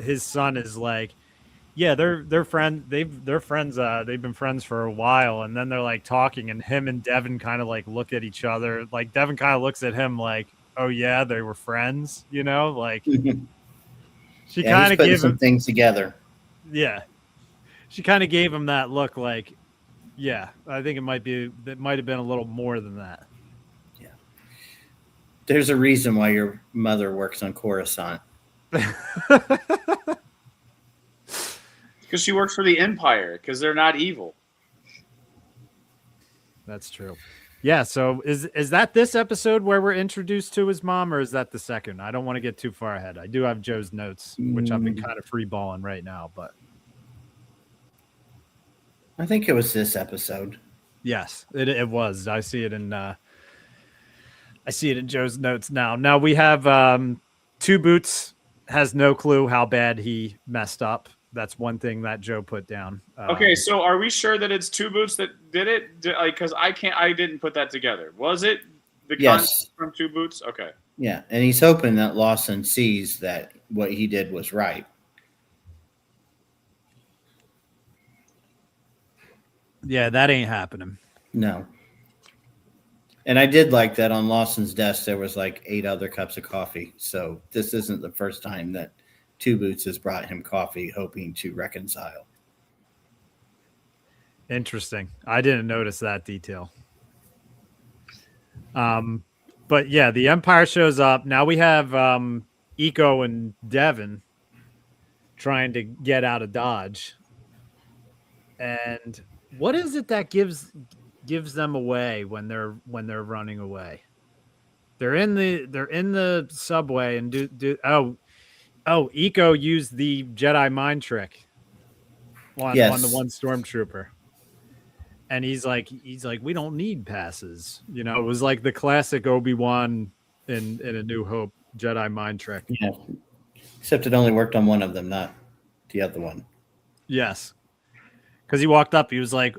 his son is like, yeah, they're friends. They're friends. They've been friends for a while, and then they're like talking, and him and Devin kind of like look at each other. Like Devin kind of looks at him like, oh yeah, they were friends. Like she kind of gave some things together. Yeah, she kind of gave him that look like, yeah, I think it might have been a little more than that. Yeah. There's a reason why your mother works on Coruscant. Because she works for the Empire, because they're not evil. That's true. Yeah, so is that this episode where we're introduced to his mom, or is that the second? I don't want to get too far ahead. I do have Joe's notes, which I've been kind of freeballing right now, but I think it was this episode. Yes, it was. I see it in Joe's notes now. Now we have Two Boots has no clue how bad he messed up. That's one thing that Joe put down. Okay, so are we sure that it's Two Boots that did it? Because I didn't put that together. Was it the yes from Two Boots? Okay. Yeah, and he's hoping that Lawson sees that what he did was right. Yeah, that ain't happening. No. And I did like that on Lawson's desk there was like 8 other cups of coffee. So this isn't the first time that Two Boots has brought him coffee hoping to reconcile. Interesting. I didn't notice that detail. But yeah, the Empire shows up. Now we have Eco and Devin trying to get out of Dodge. And what is it that gives them away when they're running away? They're in the subway and Eco used the Jedi mind trick on the Yes. one stormtrooper. And he's like, we don't need passes. You know, it was like the classic Obi-Wan in A New Hope Jedi mind trick. Yeah. Except it only worked on one of them, not the other one. Yes. Because he walked up, he was like,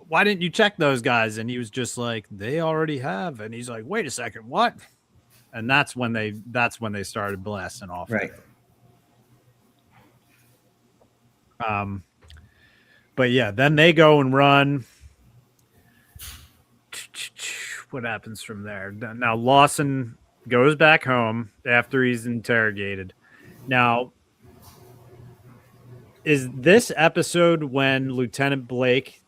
why didn't you check those guys? And he was just like, they already have. And he's like, wait a second, what? And that's when they started blasting off. Right. But yeah, then they go and run. What happens from there? Now Lawson goes back home after he's interrogated. Now, is this episode when Lieutenant Blake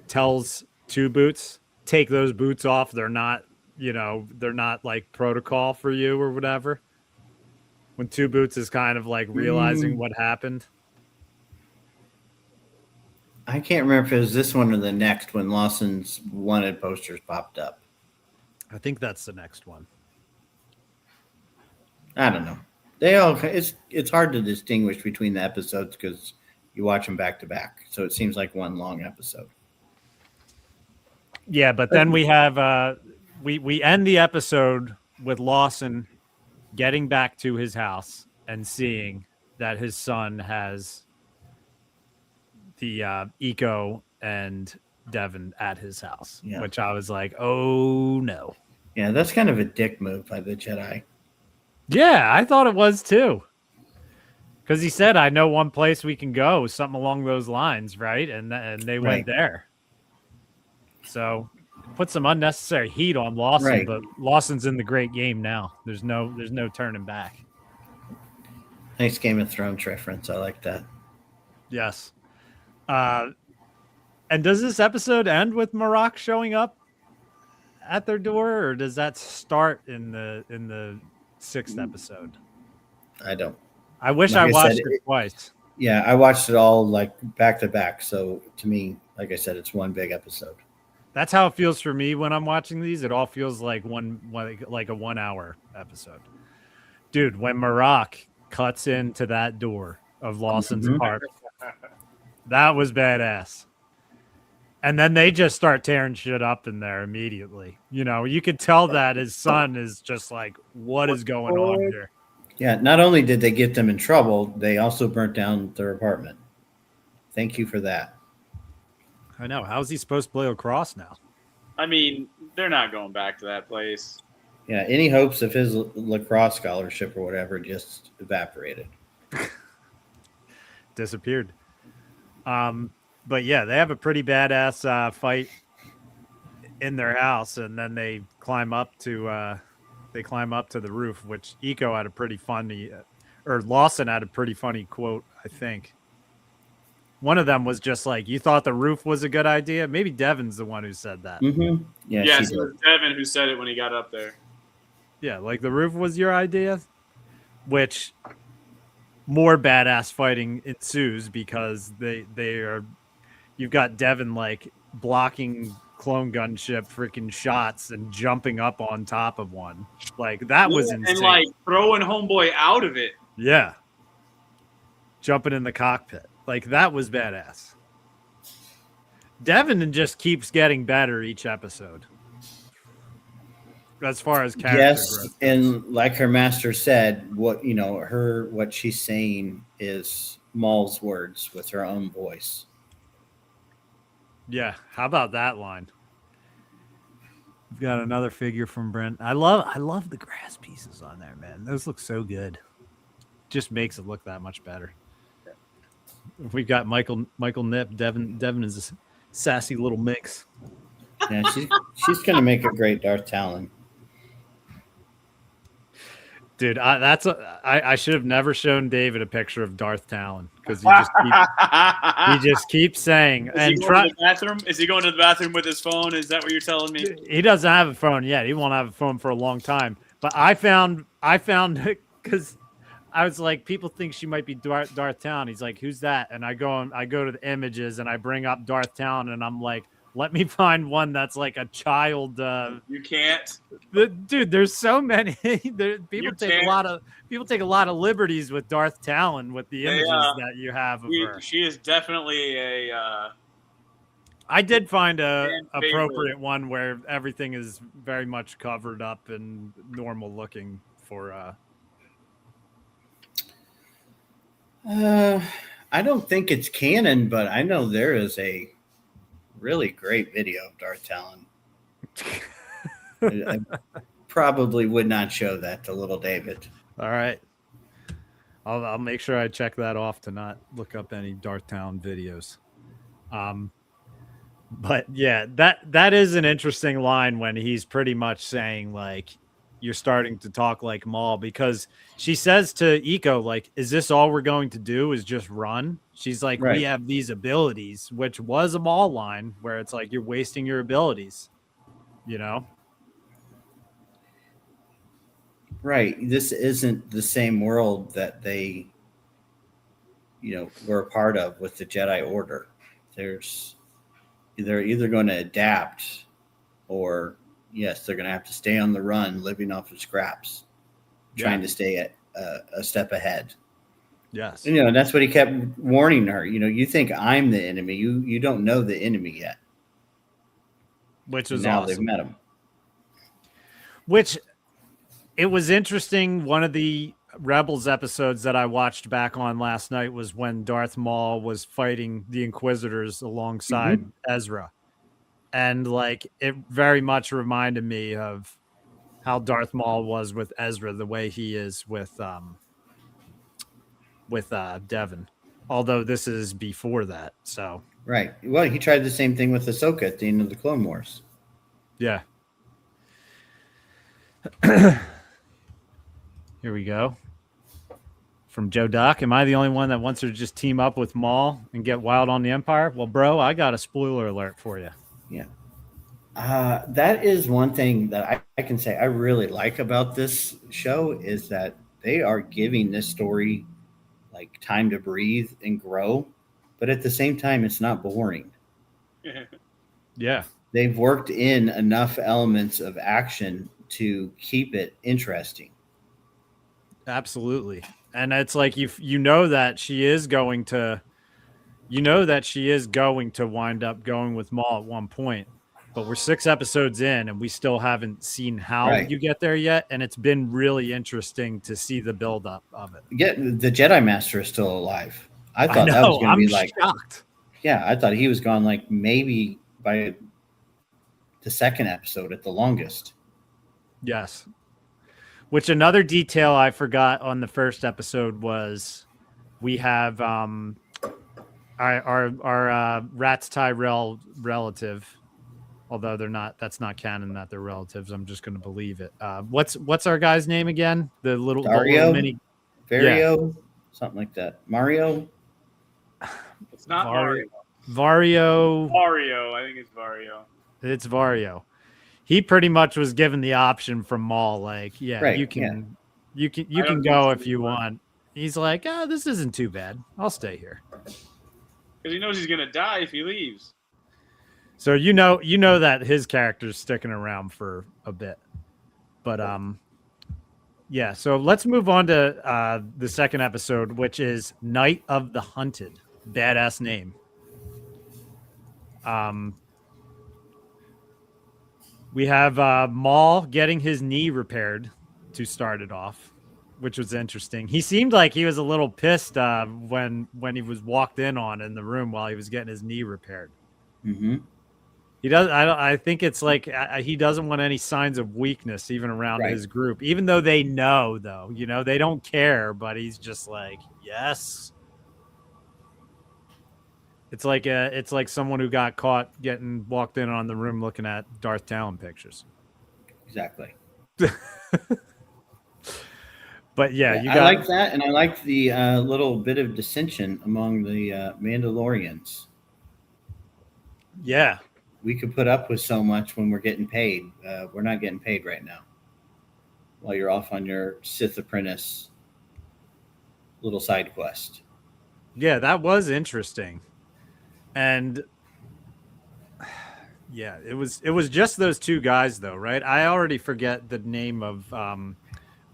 tells Two Boots, take those boots off? They're not like protocol for you or whatever. When Two Boots is kind of like realizing what happened. I can't remember if it was this one or the next when Lawson's wanted posters popped up. I think that's the next one. I don't know. It's hard to distinguish between the episodes because you watch them back to back. So it seems like one long episode. Yeah, but then we have we end the episode with Lawson getting back to his house and seeing that his son has the Eco and Devin at his house, which I was like, oh no. Yeah, that's kind of a dick move by the Jedi. Yeah, I thought it was too. Because he said, I know one place we can go, something along those lines, right? And they went there. So put some unnecessary heat on Lawson, but Lawson's in the great game now. There's no turning back. Nice Game of Thrones reference. I like that. Yes. And does this episode end with Marak showing up at their door, or does that start in the 6th episode? I don't. I wish I watched it twice. Yeah, I watched it all like back to back. So to me, like I said, it's one big episode. That's how it feels for me when I'm watching these. It all feels like like a 1 hour episode. Dude, when Marak cuts into that door of Lawson's apartment, that was badass. And then they just start tearing shit up in there immediately. You know, you could tell that his son is just like, what is going on here? Yeah, not only did they get them in trouble, they also burnt down their apartment. Thank you for that. I know. How is he supposed to play lacrosse now? I mean, they're not going back to that place. Yeah, any hopes of his lacrosse scholarship or whatever just evaporated. Disappeared. But yeah, they have a pretty badass fight in their house, and then they climb up to the roof, which Eco had a pretty funny, or Lawson had a pretty funny quote, I think. One of them was just like, you thought the roof was a good idea? Maybe Devin's the one who said that. Mm-hmm. Yes, it was Devin who said it when he got up there. Yeah, like the roof was your idea, which more badass fighting ensues because you've got Devin like blocking clone gunship freaking shots and jumping up on top of one. Like that was insane. And like throwing homeboy out of it. Yeah. Jumping in the cockpit. Like that was badass. Devin just keeps getting better each episode. As far as character growth. And like her master said, what she's saying is Maul's words with her own voice. Yeah, how about that line? We've got another figure from Brent. I love the grass pieces on there, man. Those look so good. Just makes it look that much better. We've got Michael Nip. Devin is Sassy little mix. Yeah, she's gonna make a great Darth Talon. Dude, I should have never shown David a picture of Darth Talon because he just keeps saying Is he going to the bathroom? Is he going to the bathroom with his phone? Is that what you're telling me? He doesn't have a phone yet. He won't have a phone for a long time. But I found because I was like, people think she might be Darth Talon. He's like, who's that? And I go to the images and I bring up Darth Talon and I'm like, let me find one that's like a child. You can't, dude. There's so many. People take a lot of liberties with Darth Talon with the images that you have of her. She is definitely a. I did find a appropriate one where everything is very much covered up and normal looking for. I don't think it's canon, but I know there is a really great video of Darth Talon. I probably would not show that to little David. All right. I'll make sure I check that off to not look up any Darth Talon videos. But yeah, that is an interesting line when he's pretty much saying like, you're starting to talk like Maul, because she says to Eco, like, is this all we're going to do is just run? She's like, right. We have these abilities, which was a Maul line where it's like, you're wasting your abilities, you know? Right. This isn't the same world that they, were a part of with the Jedi Order. They're either going to adapt or, yes, they're going to have to stay on the run, living off of scraps, trying to stay at a step ahead. Yes. And that's what he kept warning her. You think I'm the enemy. You don't know the enemy yet. Which is now awesome. They've met him. Which it was interesting. One of the Rebels episodes that I watched back on last night was when Darth Maul was fighting the Inquisitors alongside Ezra. And like, it very much reminded me of how Darth Maul was with Ezra, the way he is with Devin. Although this is before that, so right. Well, he tried the same thing with Ahsoka at the end of the Clone Wars. Yeah. Here we go. From Joe Doc, am I the only one that wants her to just team up with Maul and get wild on the Empire? Well, bro, I got a spoiler alert for you. Yeah. That is one thing that I can say I really like about this show is that they are giving this story like time to breathe and grow, but at the same time, it's not boring. Yeah. They've worked in enough elements of action to keep it interesting. Absolutely. And it's like you know that she is going to wind up going with Maul at one point. But we're 6 episodes in and we still haven't seen how you get there yet. And it's been really interesting to see the buildup of it. Yeah, the Jedi Master is still alive. I thought that was going to be like shocked. Yeah, I thought he was gone like maybe by the 2nd episode at the longest. Yes. Which another detail I forgot on the 1st episode was we have our Rats Tyrell relative, although that's not canon that they're relatives. I'm just going to believe it. What's our guy's name again? The little mini Vario, something like that. Mario. It's not Mario. Vario. I think it's Vario. It's Vario. He pretty much was given the option from Maul, like, you can go if you want. He's like, this isn't too bad. I'll stay here. Because he knows he's gonna die if he leaves. So you know that his character's sticking around for a bit. But yeah, so let's move on to the 2nd episode, which is Night of the Hunted. Badass name. We have Maul getting his knee repaired to start it off, which was interesting. He seemed like he was a little pissed when he was walked in on in the room while he was getting his knee repaired. Mm-hmm. He does. I think it's like he doesn't want any signs of weakness even around his group, even though they know, though, they don't care. But he's just like, yes. It's like someone who got caught getting walked in on the room looking at Darth Talon pictures. Exactly. But yeah, Yeah, you I got like that, and I like the little bit of dissension among the Mandalorians. yeah. We could put up with so much when we're getting paid. We're not getting paid right now. While you're off on your Sith apprentice little side quest. Yeah, that was interesting. And yeah, it was just those two guys though, right? I already forget the name of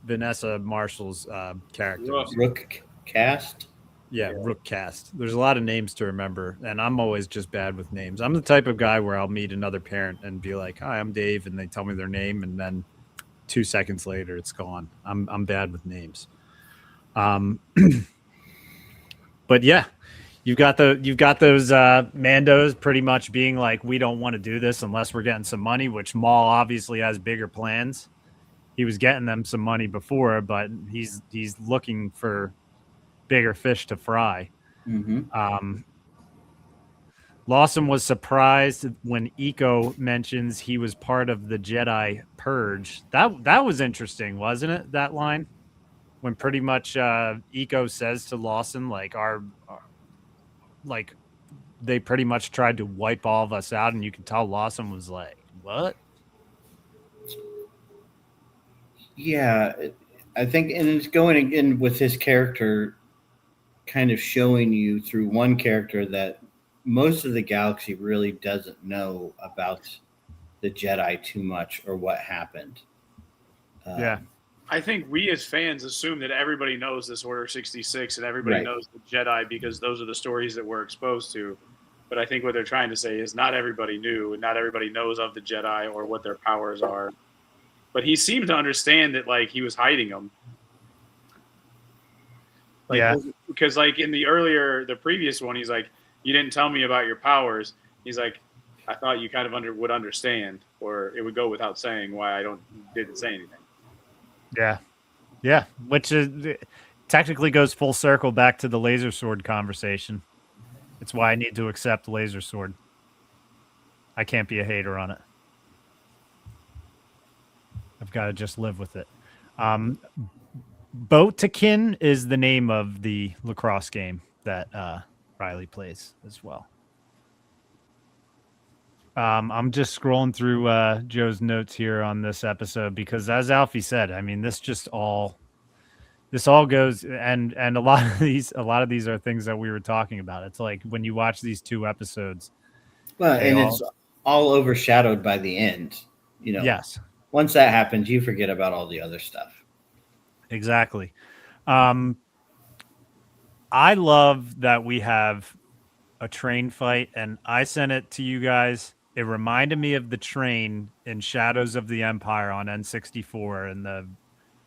Vanessa Marshall's characters. Rook cast. Yeah, Yeah. Rook cast. There's a lot of names to remember, and I'm always just bad with names. I'm the type of guy where I'll meet another parent and be like, "Hi, I'm Dave," and they tell me their name, and then 2 seconds later, it's gone. I'm bad with names. Um, but yeah, you've got those Mandos pretty much being like, we don't want to do this unless we're getting some money. Which Maul obviously has bigger plans. He was getting them some money before, but he's looking for bigger fish to fry. Mm-hmm. Um, Lawson was surprised when Eco mentions he was part of the Jedi Purge. That was interesting, wasn't it? That line when pretty much Eco says to Lawson, like like they pretty much tried to wipe all of us out, and you can tell Lawson was like, "What?" Yeah, I think, and it's going again with his character, kind of showing you through one character that most of the galaxy really doesn't know about the Jedi too much or what happened. Yeah, I think we as fans assume that everybody knows this Order 66 and everybody Right. knows the Jedi because those are the stories that we're exposed to. But I think what they're trying to say is not everybody knew and not everybody knows of the Jedi or what their powers are. But he seemed to understand that, like, he was hiding them. Like, yeah, because like in the previous one, he's like, "You didn't tell me about your powers." He's like, "I thought you kind of would understand, or it would go without saying why I didn't say anything." yeah, yeah. Which is technically goes full circle back to the laser sword conversation. It's why I need to accept laser sword. I can't be a hater on it. I've got to just live with it. Botakin is the name of the lacrosse game that Riley plays as well. I'm just scrolling through Joe's notes here on this episode because, as Alfie said, I mean, this all goes, and a lot of these are things that we were talking about. It's like when you watch these two episodes, Well, they and all it's all overshadowed by the end. You know, yes, once that happens, you forget about all the other stuff. exactly. I love that we have a train fight, and I sent it to you guys. It reminded me of the train in Shadows of the Empire on N64, and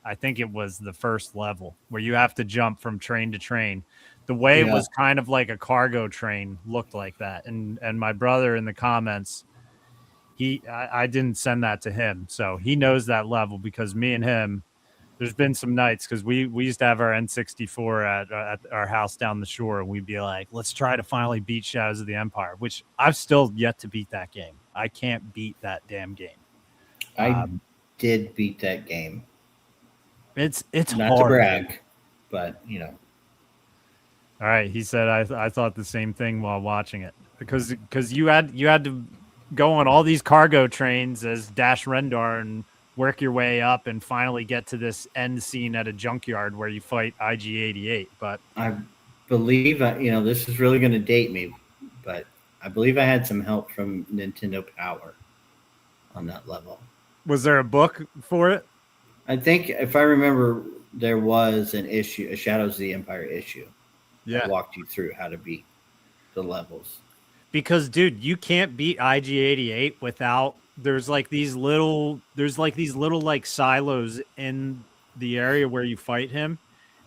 I think it was the first level where you have to jump from train to train. The way it Yeah. was kind of like a cargo train looked like that, and my brother in the comments, I didn't send that to him, so he knows that level because me and him. There's been some nights because we used to have our N64 at our house down the shore, and we'd be like, let's try to finally beat Shadows of the Empire, which I've still yet to beat that game. I can't beat that damn game. I did beat that game. It's Not hard. to brag, Dude. but you know. All right, he said I thought the same thing while watching it because you had to go on all these cargo trains as Dash Rendar and work your way up and finally get to this end scene at a junkyard where you fight IG-88. But I believe, this is really going to date me, but I believe I had some help from Nintendo Power on that level. was there a book for it? I think, if I remember, there was an issue, a Shadows of the Empire issue, that walked you through how to beat the levels. Because, dude, you can't beat IG-88 without there's like these little like silos in the area where you fight him,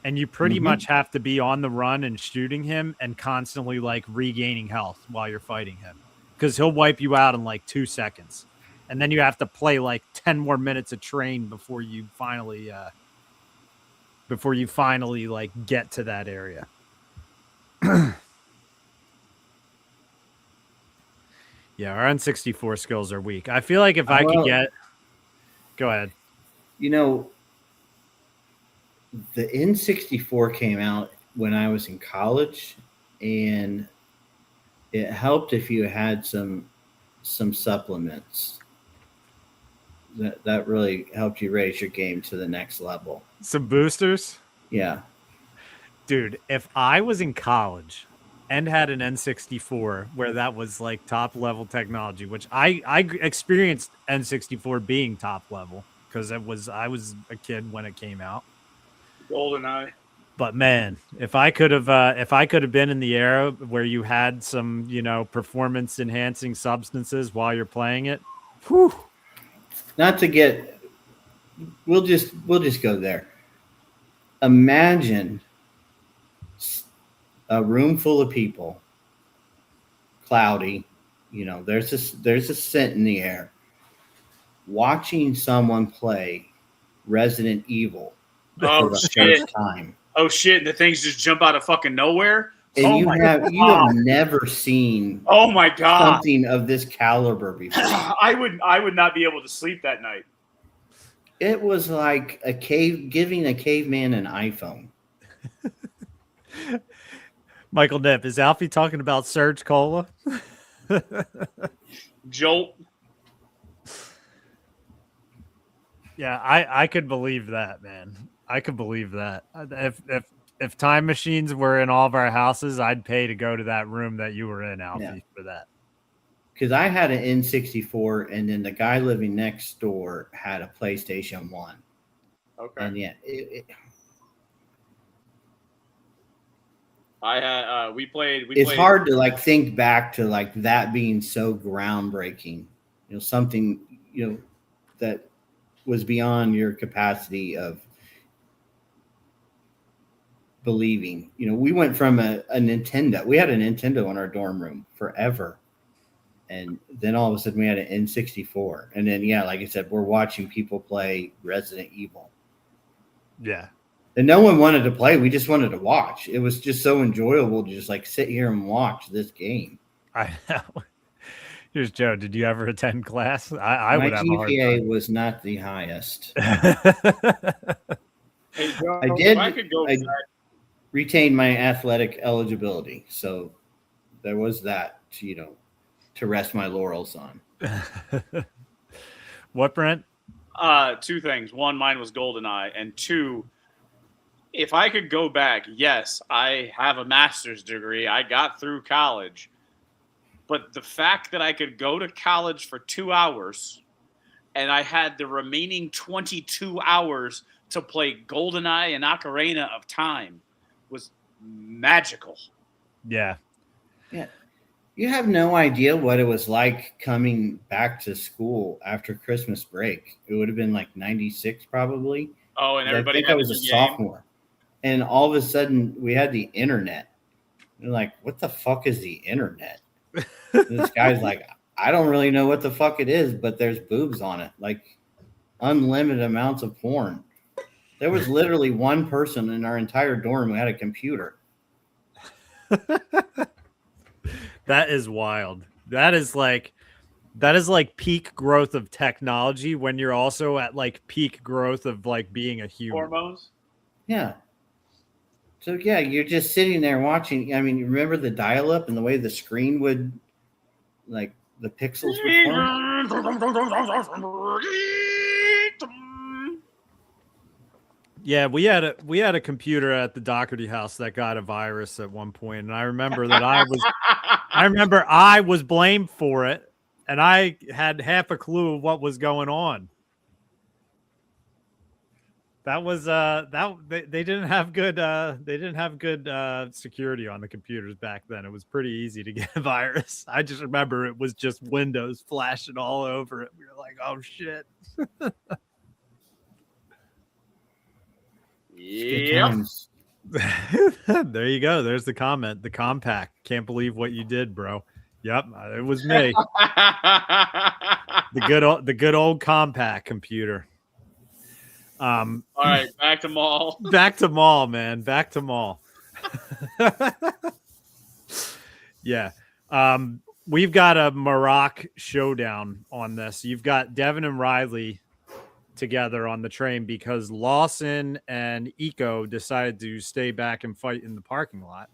and you pretty much have to be on the run and shooting him and constantly like regaining health while you're fighting him because he'll wipe you out in like 2 seconds, and then you have to play like 10 more minutes of train before you finally like get to that area. Yeah, our N64 skills are weak. I feel like if I could Well, get, go ahead. You know, the N64 came out when I was in college, and it helped if you had some supplements. That really helped you raise your game to the next level. Some boosters. Yeah. Dude, if I was in college and had an N64 where that was like top level technology, which I experienced N64 being top level because I was a kid when it came out. GoldenEye. But man, if I could have been in the era where you had some, performance enhancing substances while you're playing it, whew. Not to get we'll just go there. Imagine a room full of people, cloudy, there's a scent in the air. Watching someone play Resident Evil for Oh the shit! first time. Oh shit! The things just jump out of fucking nowhere. And Oh you my have God. never seen Oh my God! something of this caliber before. I would not be able to sleep that night. It was like giving a caveman an iPhone. Michael Nip, is Alfie talking about Surge Cola? Jolt. Yeah, I could believe that, man. I could believe that. If time machines were in all of our houses, I'd pay to go to that room that you were in, Alfie, for that. Because I had an N64, and then the guy living next door had a PlayStation 1. Okay. And yeah, I had we played. It's hard to like think back to like that being so groundbreaking. Something that was beyond your capacity of believing. We went from a Nintendo. We had a Nintendo in our dorm room forever. And then all of a sudden we had an N64. And then, yeah, like I said, we're watching people play Resident Evil. Yeah. And no one wanted to play. We just wanted to watch. It was just so enjoyable to just like sit here and watch this game. I know. Here's Joe. Did you ever attend class? I would have a hard GPA time. was not the highest. Hey, Joe, I did. I could go I retained my athletic eligibility, so there was that to rest my laurels on. What, Brent? Two things. One, mine was GoldenEye, and two, if I could go back, yes, I have a master's degree. I got through college. But the fact that I could go to college for 2 hours and I had the remaining 22 hours to play GoldenEye and Ocarina of Time was magical. Yeah. Yeah. You have no idea what it was like coming back to school after Christmas break. It would have been like 96 probably. Oh, and everybody I think I was a sophomore. And all of a sudden we had the internet. You're like, what the fuck is the internet? This guy's like, I don't really know what the fuck it is, but there's boobs on it. Like unlimited amounts of porn. There was literally one person in our entire dorm who had a computer. That is wild. That is like peak growth of technology when you're also at like peak growth of like being a human. Hormones? Yeah. So yeah, you're just sitting there watching. I mean, remember the dial-up and the way the screen would, like the pixels would form? Yeah, we had a computer at the Doherty house that got a virus at one point, and I remember that I was blamed for it, and I had half a clue of what was going on. That was they didn't have good security on the computers back then. It was pretty easy to get a virus. I just remember it was just Windows flashing all over it. We were like, oh shit. Yep. There you go. There's the comment. The compact. Can't believe what you did, bro. Yep, it was me. the good old compact computer. All right, back to Maul. Back to Maul, man. Back to Maul. Yeah. we've got a Maroc showdown on this. You've got Devin and Riley together on the train because Lawson and Eco decided to stay back and fight in the parking lot.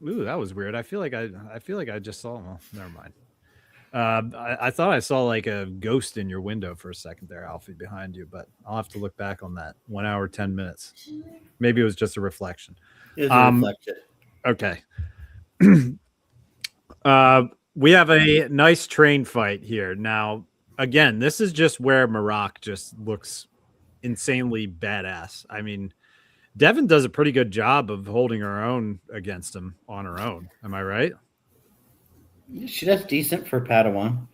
Ooh, that was weird. I feel like I just saw. Well, never mind. I thought I saw like a ghost in your window for a second there, Alfie, behind you, but I'll have to look back on that. 1 hour, 10 minutes. Maybe it was just a reflection. It was a reflection. Okay. We have a nice train fight here. Now, again, this is just where Maroc just looks insanely badass. I mean, Devin does a pretty good job of holding her own against him on her own. Am I right? She does decent for Padawan.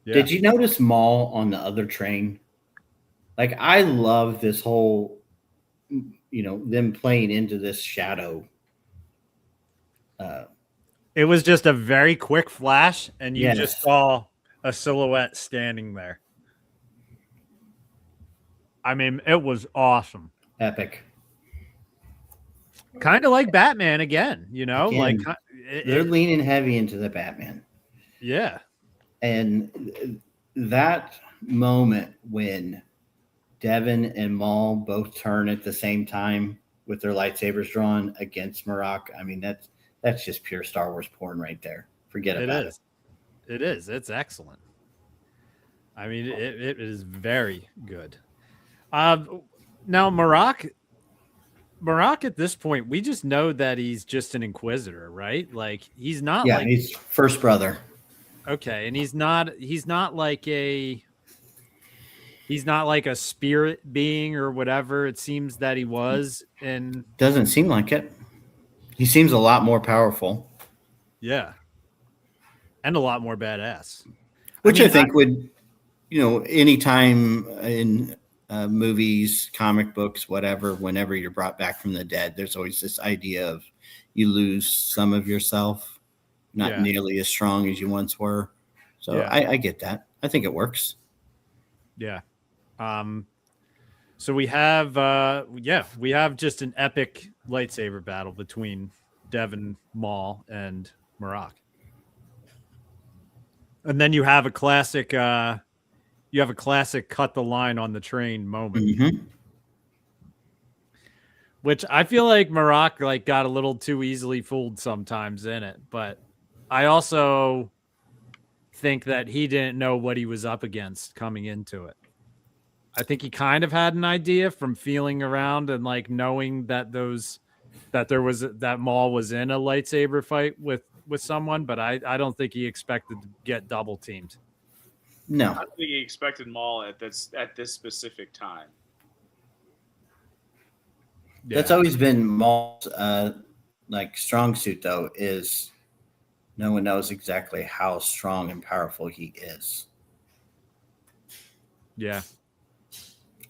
Yeah. Did you notice Maul on the other train? Like, I love this whole, them playing into this shadow. It was just a very quick flash, and you Yes. just saw a silhouette standing there. I mean, it was awesome. Epic. Kind of like Batman again, like they're leaning heavy into the Batman. Yeah. And that moment when Devin and Maul both turn at the same time with their lightsabers drawn against Maroc, I mean, that's just pure Star Wars porn right there. Forget about it. It is. It's excellent. I mean, it is very good. Now, Maroc at this point, we just know that he's just an Inquisitor, right? Like he's not. Yeah, like, he's first brother. Okay, and he's not like a spirit being or whatever. It seems that he was, and doesn't seem like it. He seems a lot more powerful. Yeah, and a lot more badass. Which I think would, anytime in movies, comic books, whatever, whenever you're brought back from the dead, there's always this idea of you lose some of yourself, not nearly as strong as you once were. So I get that. I think it works. Yeah. So we have we have just an epic lightsaber battle between Devin, Maul, and Maroc. And then you have a classic cut the line on the train moment. Mm-hmm. Which I feel like Maroc got a little too easily fooled sometimes in it, but I also think that he didn't know what he was up against coming into it. I think he kind of had an idea from feeling around and knowing that that Maul was in a lightsaber fight with someone, but I don't think he expected to get double teamed. No, I don't think he expected Maul at this specific time. Yeah. That's always been Maul's strong suit, though, is no one knows exactly how strong and powerful he is. Yeah.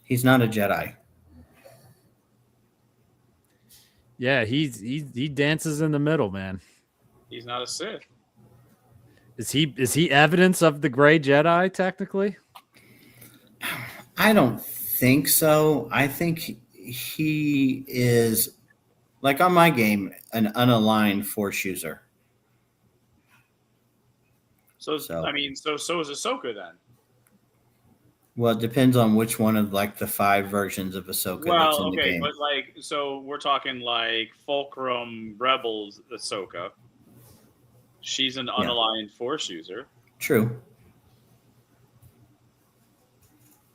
He's not a Jedi. Yeah, he dances in the middle, man. He's not a Sith. Is he evidence of the gray Jedi, technically? I don't think so. I think he is, like on my game, an unaligned Force user. So is Ahsoka then? Well, it depends on which one of the 5 versions of Ahsoka that's in the game. But so we're talking Fulcrum Rebels Ahsoka. She's an unaligned Force user. True.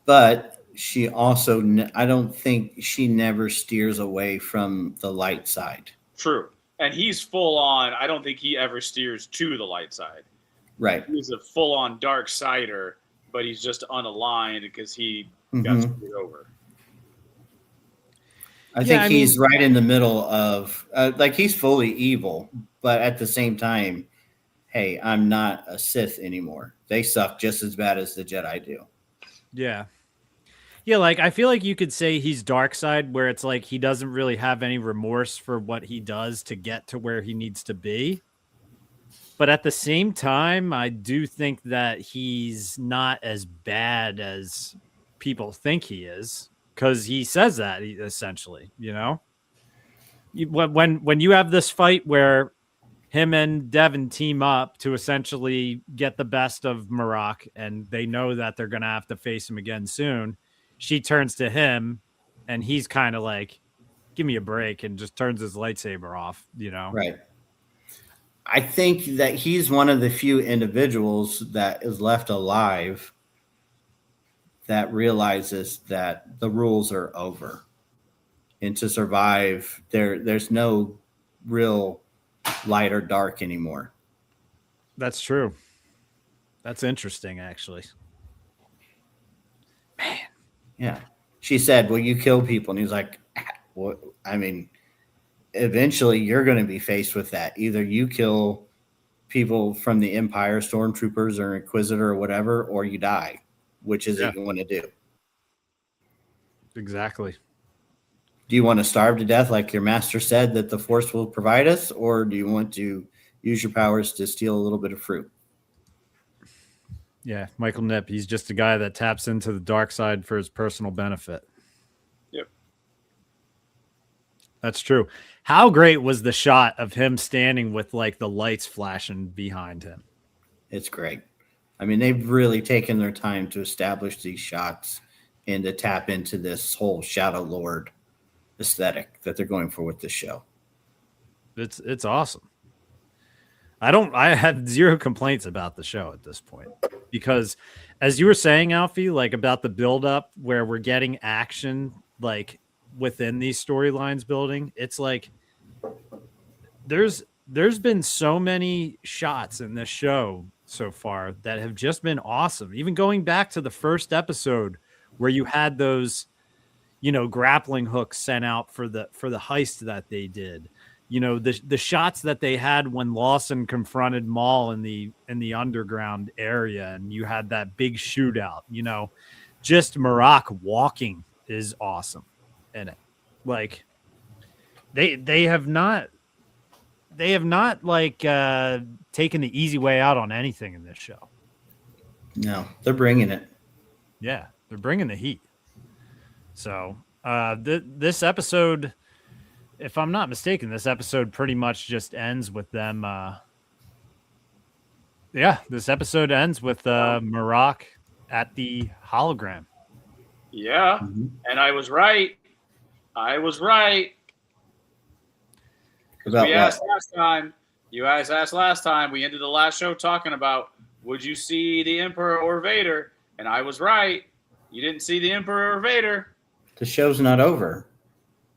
But she also, I don't think she never steers away from the light side. True. And he's full on, I don't think he ever steers to the light side. Right. He's a full on dark sider, but he's just unaligned because he got screwed over. I think he's right in the middle of, he's fully evil, but at the same time, hey, I'm not a Sith anymore. They suck just as bad as the Jedi do. Yeah. Yeah, I feel like you could say he's dark side, where it's he doesn't really have any remorse for what he does to get to where he needs to be. But at the same time, I do think that he's not as bad as people think he is, because he says that essentially, when you have this fight where him and Devin team up to essentially get the best of Marak, and they know that they're going to have to face him again soon. She turns to him, and he's kind of like, "Give me a break," and just turns his lightsaber off. Right. I think that he's one of the few individuals that is left alive that realizes that the rules are over, and to survive, there's no real light or dark anymore. That's true. That's interesting, actually. Man. Yeah. She said, "Will you kill people?" And he's like, "What? I mean, eventually you're going to be faced with that. Either you kill people from the Empire, stormtroopers or Inquisitor or whatever, or you die. Which is it you want to do?" Exactly. Do you want to starve to death like your master said that the Force will provide us, or do you want to use your powers to steal a little bit of fruit? Yeah, Michael Knipp, he's just a guy that taps into the dark side for his personal benefit. Yep. That's true. How great was the shot of him standing with like the lights flashing behind him? It's great. I mean, they've really taken their time to establish these shots and to tap into this whole Shadow Lord aesthetic that they're going for with this show. It's awesome. I have zero complaints about the show at this point, because as you were saying, Alfie, like about the build up where we're getting action like within these storylines building, it's like there's been so many shots in this show so far that have just been awesome. Even going back to the first episode where you had those, grappling hooks sent out for the heist that they did. The shots that they had when Lawson confronted Maul in the underground area, and you had that big shootout. Just Marak walking is awesome in it. Like they have not like taken the easy way out on anything in this show. No, they're bringing it. Yeah, they're bringing the heat. So this episode, if I'm not mistaken, this episode pretty much just ends with them. This episode ends with Marak at the hologram. Yeah, and I was right. About we asked last time. You guys asked last time. We ended the last show talking about, would you see the Emperor or Vader? And I was right. You didn't see the Emperor or Vader. The show's not over.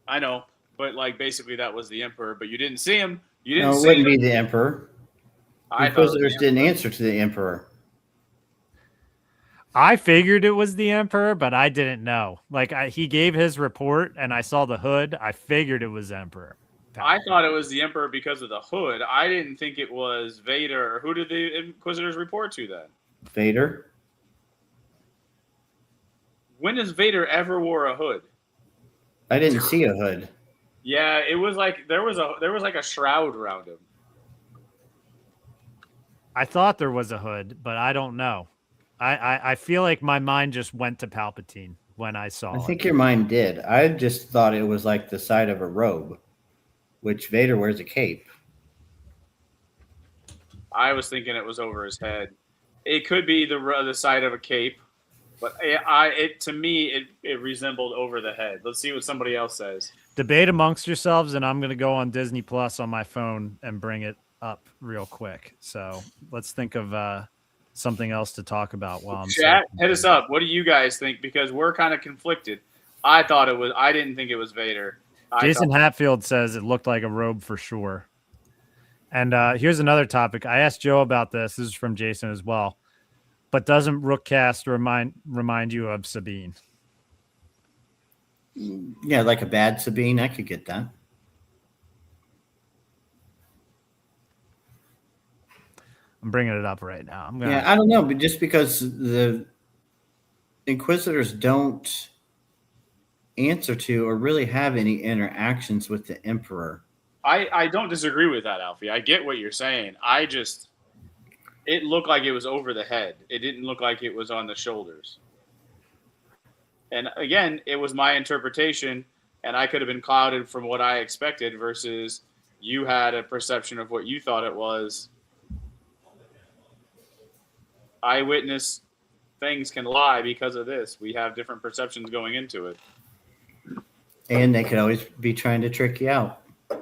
I know, but like basically that was the Emperor, but you didn't see him. You No, didn't it see wouldn't him. be the Emperor. The Inquisitors didn't answer to the Emperor. I figured it was the Emperor, but I didn't know. Like he gave his report, and I saw the hood. I figured it was Emperor. I thought it was the Emperor because of the hood. I didn't think it was Vader. Who did the Inquisitors report to then? Vader. When has Vader ever wore a hood? I didn't see a hood. Yeah, it was like there was like a shroud around him. I thought there was a hood, but I don't know. I feel like my mind just went to Palpatine when I saw it. I think your mind did. I just thought it was like the side of a robe, which Vader wears a cape. I was thinking it was over his head. It could be the side of a cape, but to me it resembled over the head. Let's see what somebody else says. Debate amongst yourselves, and I'm going to go on Disney Plus on my phone and bring it up real quick. So let's think of something else to talk about while I'm chat. Hit us up. What do you guys think? Because we're kind of conflicted. I didn't think it was Vader. Jason Hatfield says it looked like a robe for sure. And here's another topic. I asked Joe about this. This is from Jason as well. But doesn't Rookcast remind you of Sabine? Yeah, like a bad Sabine. I could get that. I'm bringing it up right now. I don't know, but just because the Inquisitors don't answer to or really have any interactions with the Emperor. I don't disagree with that, Alfie. I get what you're saying. It looked like it was over the head. It didn't look like it was on the shoulders. And again, it was my interpretation and I could have been clouded from what I expected versus you had a perception of what you thought it was. Eyewitness things can lie because of this. We have different perceptions going into it. And they could always be trying to trick you out. I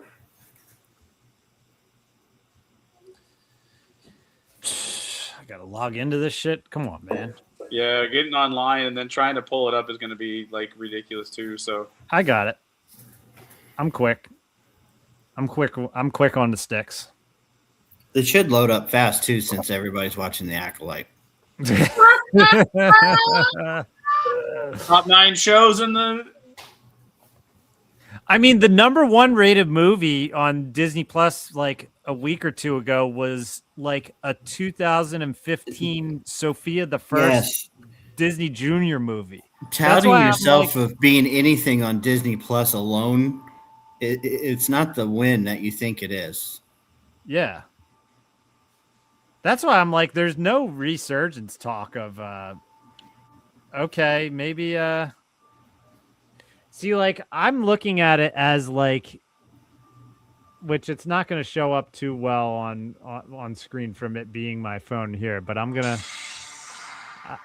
gotta log into this shit. Come on, man. Yeah, getting online and then trying to pull it up is going to be like ridiculous too. So I got it. I'm quick. I'm quick on the sticks. It should load up fast too, since everybody's watching The Acolyte. top 9 shows in the. I mean, the number 1 rated movie on Disney Plus like a week or two ago was like a 2015 Sophia the First Disney Junior movie. Touting yourself of being anything on Disney Plus alone, it's not the win that you think it is. Yeah. That's why I'm like, there's no resurgence talk of, okay, maybe, see, like, I'm looking at it as like, which it's not going to show up too well on screen from it being my phone here, but I'm going to,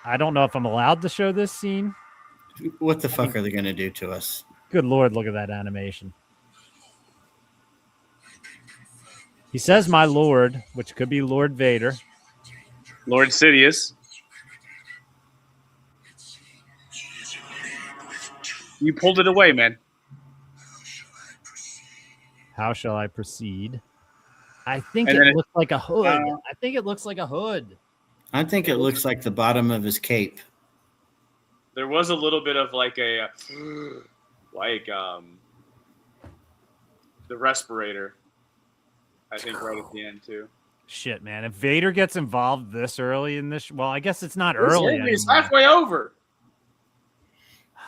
I don't know if I'm allowed to show this scene. What the fuck are they going to do to us? Good Lord, look at that animation. He says, "My Lord," which could be Lord Vader. Lord Sidious. You pulled it away, man. How shall I proceed? I think it looks like a hood. I think it looks like a hood. I think it looks like the bottom of his cape. There was a little bit of like a, the respirator. I think right at the end too. Shit, man! If Vader gets involved this early in this, well, I guess it's not early. It's halfway over.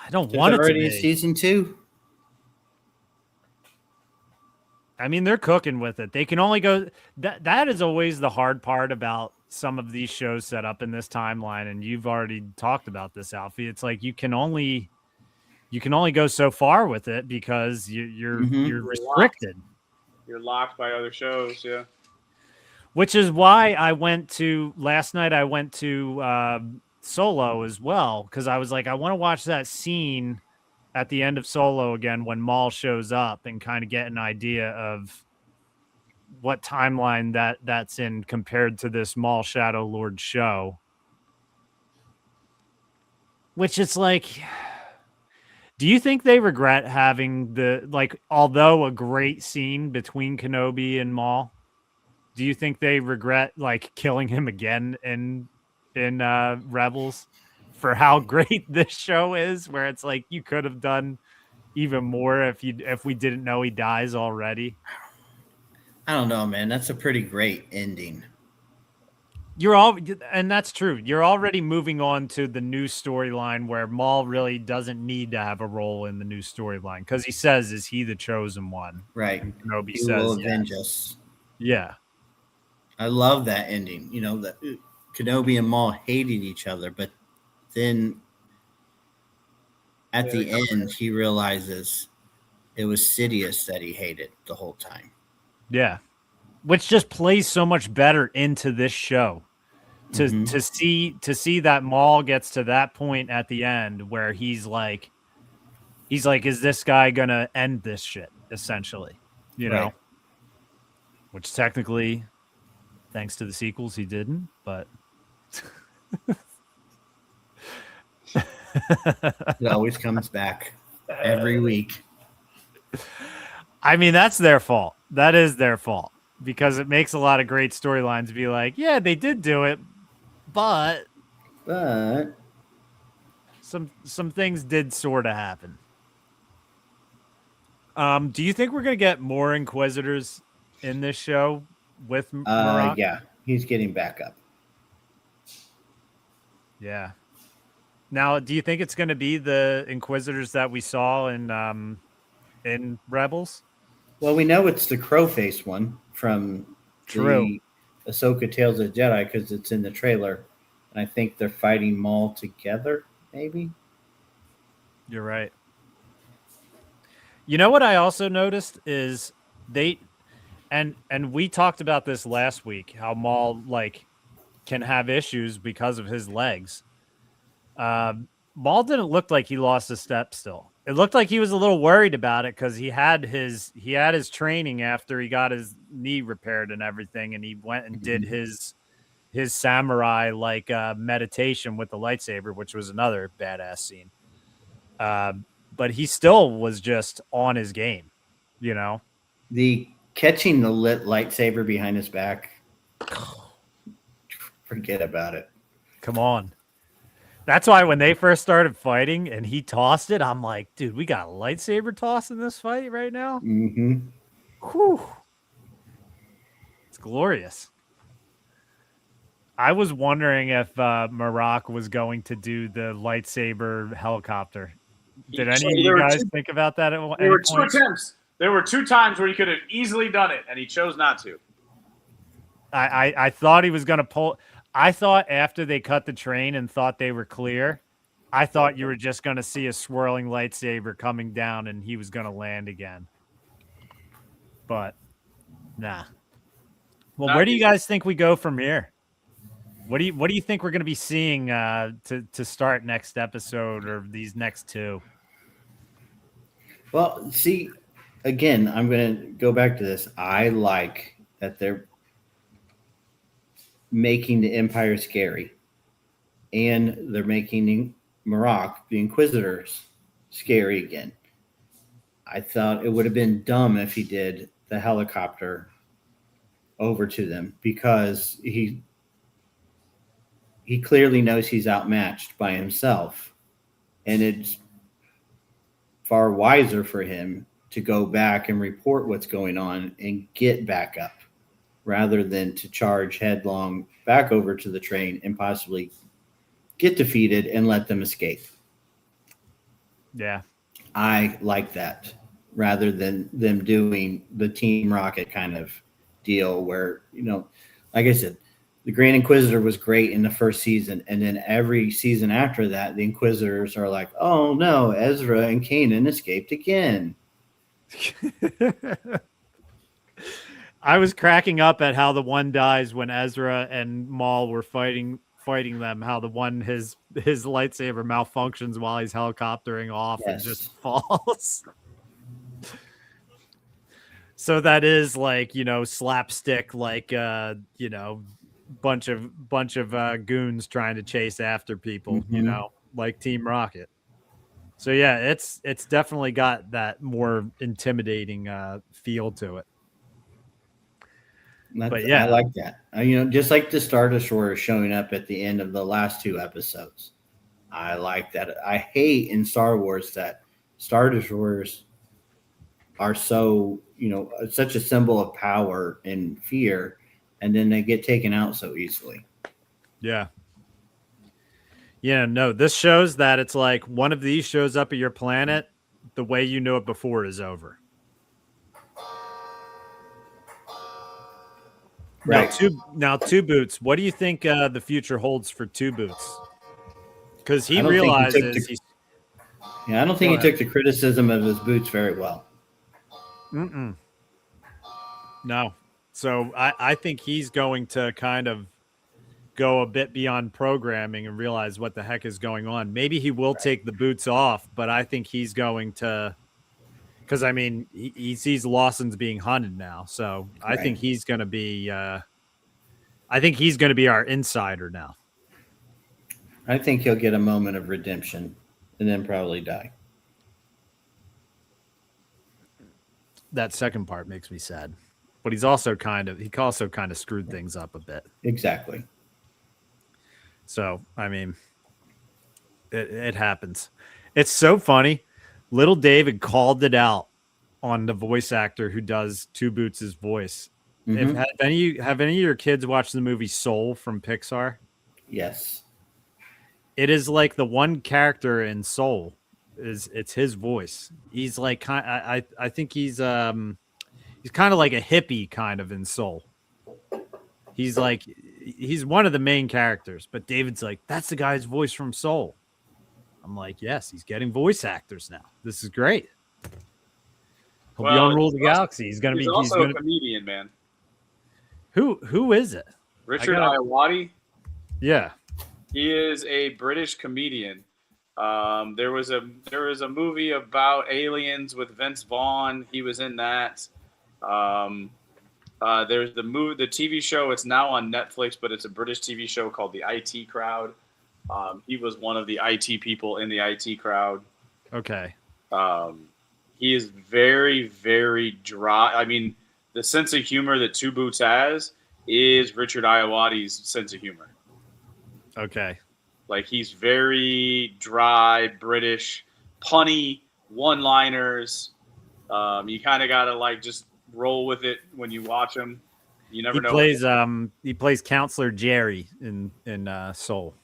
I don't want it to be season 2. I mean, they're cooking with it. They can only go. That is always the hard part about some of these shows set up in this timeline, and you've already talked about this, Alfie. It's like you can only go so far with it because you're restricted. You're locked by other shows, yeah. Which is why last night I went to Solo as well, because I was like, I want to watch that scene at the end of Solo again when Maul shows up and kind of get an idea of what timeline that's in compared to this Maul Shadow Lord show. Which it's like, do you think they regret having although a great scene between Kenobi and Maul, do you think they regret like killing him again in Rebels for how great this show is, where it's like you could have done even more if we didn't know he dies already? I don't know, man. That's a pretty great ending. And that's true. You're already moving on to the new storyline where Maul really doesn't need to have a role in the new storyline because he says, "Is he the chosen one?" Right. And Kenobi he says, will avenge us. Yeah. I love that ending. You know, that Kenobi and Maul hated each other, but then at the end, he realizes it was Sidious that he hated the whole time. Yeah. Which just plays so much better into this show. To see that Maul gets to that point at the end where he's like, is this guy gonna end this shit? Essentially, you know, which technically, thanks to the sequels, he didn't. But it always comes back every week. I mean, that's their fault. That is their fault because it makes a lot of great storylines be like, yeah, they did do it. But some things did sort of happen. Do you think we're gonna get more Inquisitors in this show with Marok? Yeah, he's getting back up. Yeah. Now, do you think it's gonna be the Inquisitors that we saw in Rebels? Well, we know it's the crow-face one from the Ahsoka Tales of the Jedi because it's in the trailer, and I think they're fighting Maul together. Maybe you're right. You know what I also noticed is they and we talked about this last week, how Maul like can have issues because of his legs. Maul didn't look like he lost a step still. It looked like he was a little worried about it because he had his training after he got his knee repaired and everything, and he went and did his samurai like meditation with the lightsaber, which was another badass scene. But he still was just on his game, you know. The catching the lit lightsaber behind his back, forget about it. Come on. That's why when they first started fighting and he tossed it, I'm like, dude, we got a lightsaber toss in this fight right now. Mm-hmm. Whew. It's glorious. I was wondering if Marak was going to do the lightsaber helicopter. Did any of you guys think about that at any point? There were two attempts. There were 2 times where he could have easily done it, and he chose not to. I thought he was going to pull. I thought after they cut the train and thought they were clear, I thought you were just going to see a swirling lightsaber coming down and he was going to land again. But nah. Well, where do you guys think we go from here? What do you think we're going to be seeing to start next episode or these next 2? Well, see, again, I'm going to go back to this. I like that they're making the Empire scary, and they're making Marak, the Inquisitors, scary again. I thought it would have been dumb if he did the helicopter over to them because he clearly knows he's outmatched by himself, and it's far wiser for him to go back and report what's going on and get back up rather than to charge headlong back over to the train and possibly get defeated and let them escape. Yeah. I like that rather than them doing the Team Rocket kind of deal where, like I said, the Grand Inquisitor was great in the first season, and then every season after that, the Inquisitors are like, oh no, Ezra and Kanan escaped again. I was cracking up at how the one dies when Ezra and Maul were fighting them, how the one his lightsaber malfunctions while he's helicoptering off and just falls. So that is like, slapstick, like bunch of goons trying to chase after people, like Team Rocket. So yeah, it's definitely got that more intimidating feel to it. But yeah, I like that. Just like the Star Destroyer showing up at the end of the last 2 episodes. I like that. I hate in Star Wars that Star Destroyers are so, such a symbol of power and fear, and then they get taken out so easily. Yeah. Yeah, no, this shows that it's like one of these shows up at your planet, the way you know it before is over. Right. Now, Two Boots, what do you think the future holds for Two Boots? Because he realizes I don't think he took the criticism of his boots very well. No. So I think he's going to kind of go a bit beyond programming and realize what the heck is going on. Maybe he will take the boots off, but I think he's going to, because I mean, he sees Lawson's being hunted now, so I think he's going to be. I think he's going to be our insider now. I think he'll get a moment of redemption and then probably die. That second part makes me sad, but he also kind of screwed things up a bit. Exactly. So I mean, it happens. It's so funny. Little David called it out on the voice actor who does Two Boots' voice. Mm-hmm. Have any of your kids watched the movie Soul from Pixar? Yes. It is like the one character in Soul it's his voice. He's like I think he's kind of like a hippie kind of in Soul. He's one of the main characters, but David's like, that's the guy's voice from Soul. I'm like, yes, he's getting voice actors now. This is great. He'll be on Rule the Galaxy. He's gonna be. Also a comedian, man. Who is it? Richard Iowati. Yeah, he is a British comedian. There was a movie about aliens with Vince Vaughn. He was in that. There's the TV show. It's now on Netflix, but it's a British TV show called The IT Crowd. He was one of the IT people in the IT Crowd. Okay. He is very, very dry. I mean, the sense of humor that Two Boots has is Richard Iowati's sense of humor. Okay. Like, he's very dry, British, punny, one-liners. You kind of got to, like, just roll with it when you watch him. You never know. He plays Counselor Jerry in Soul.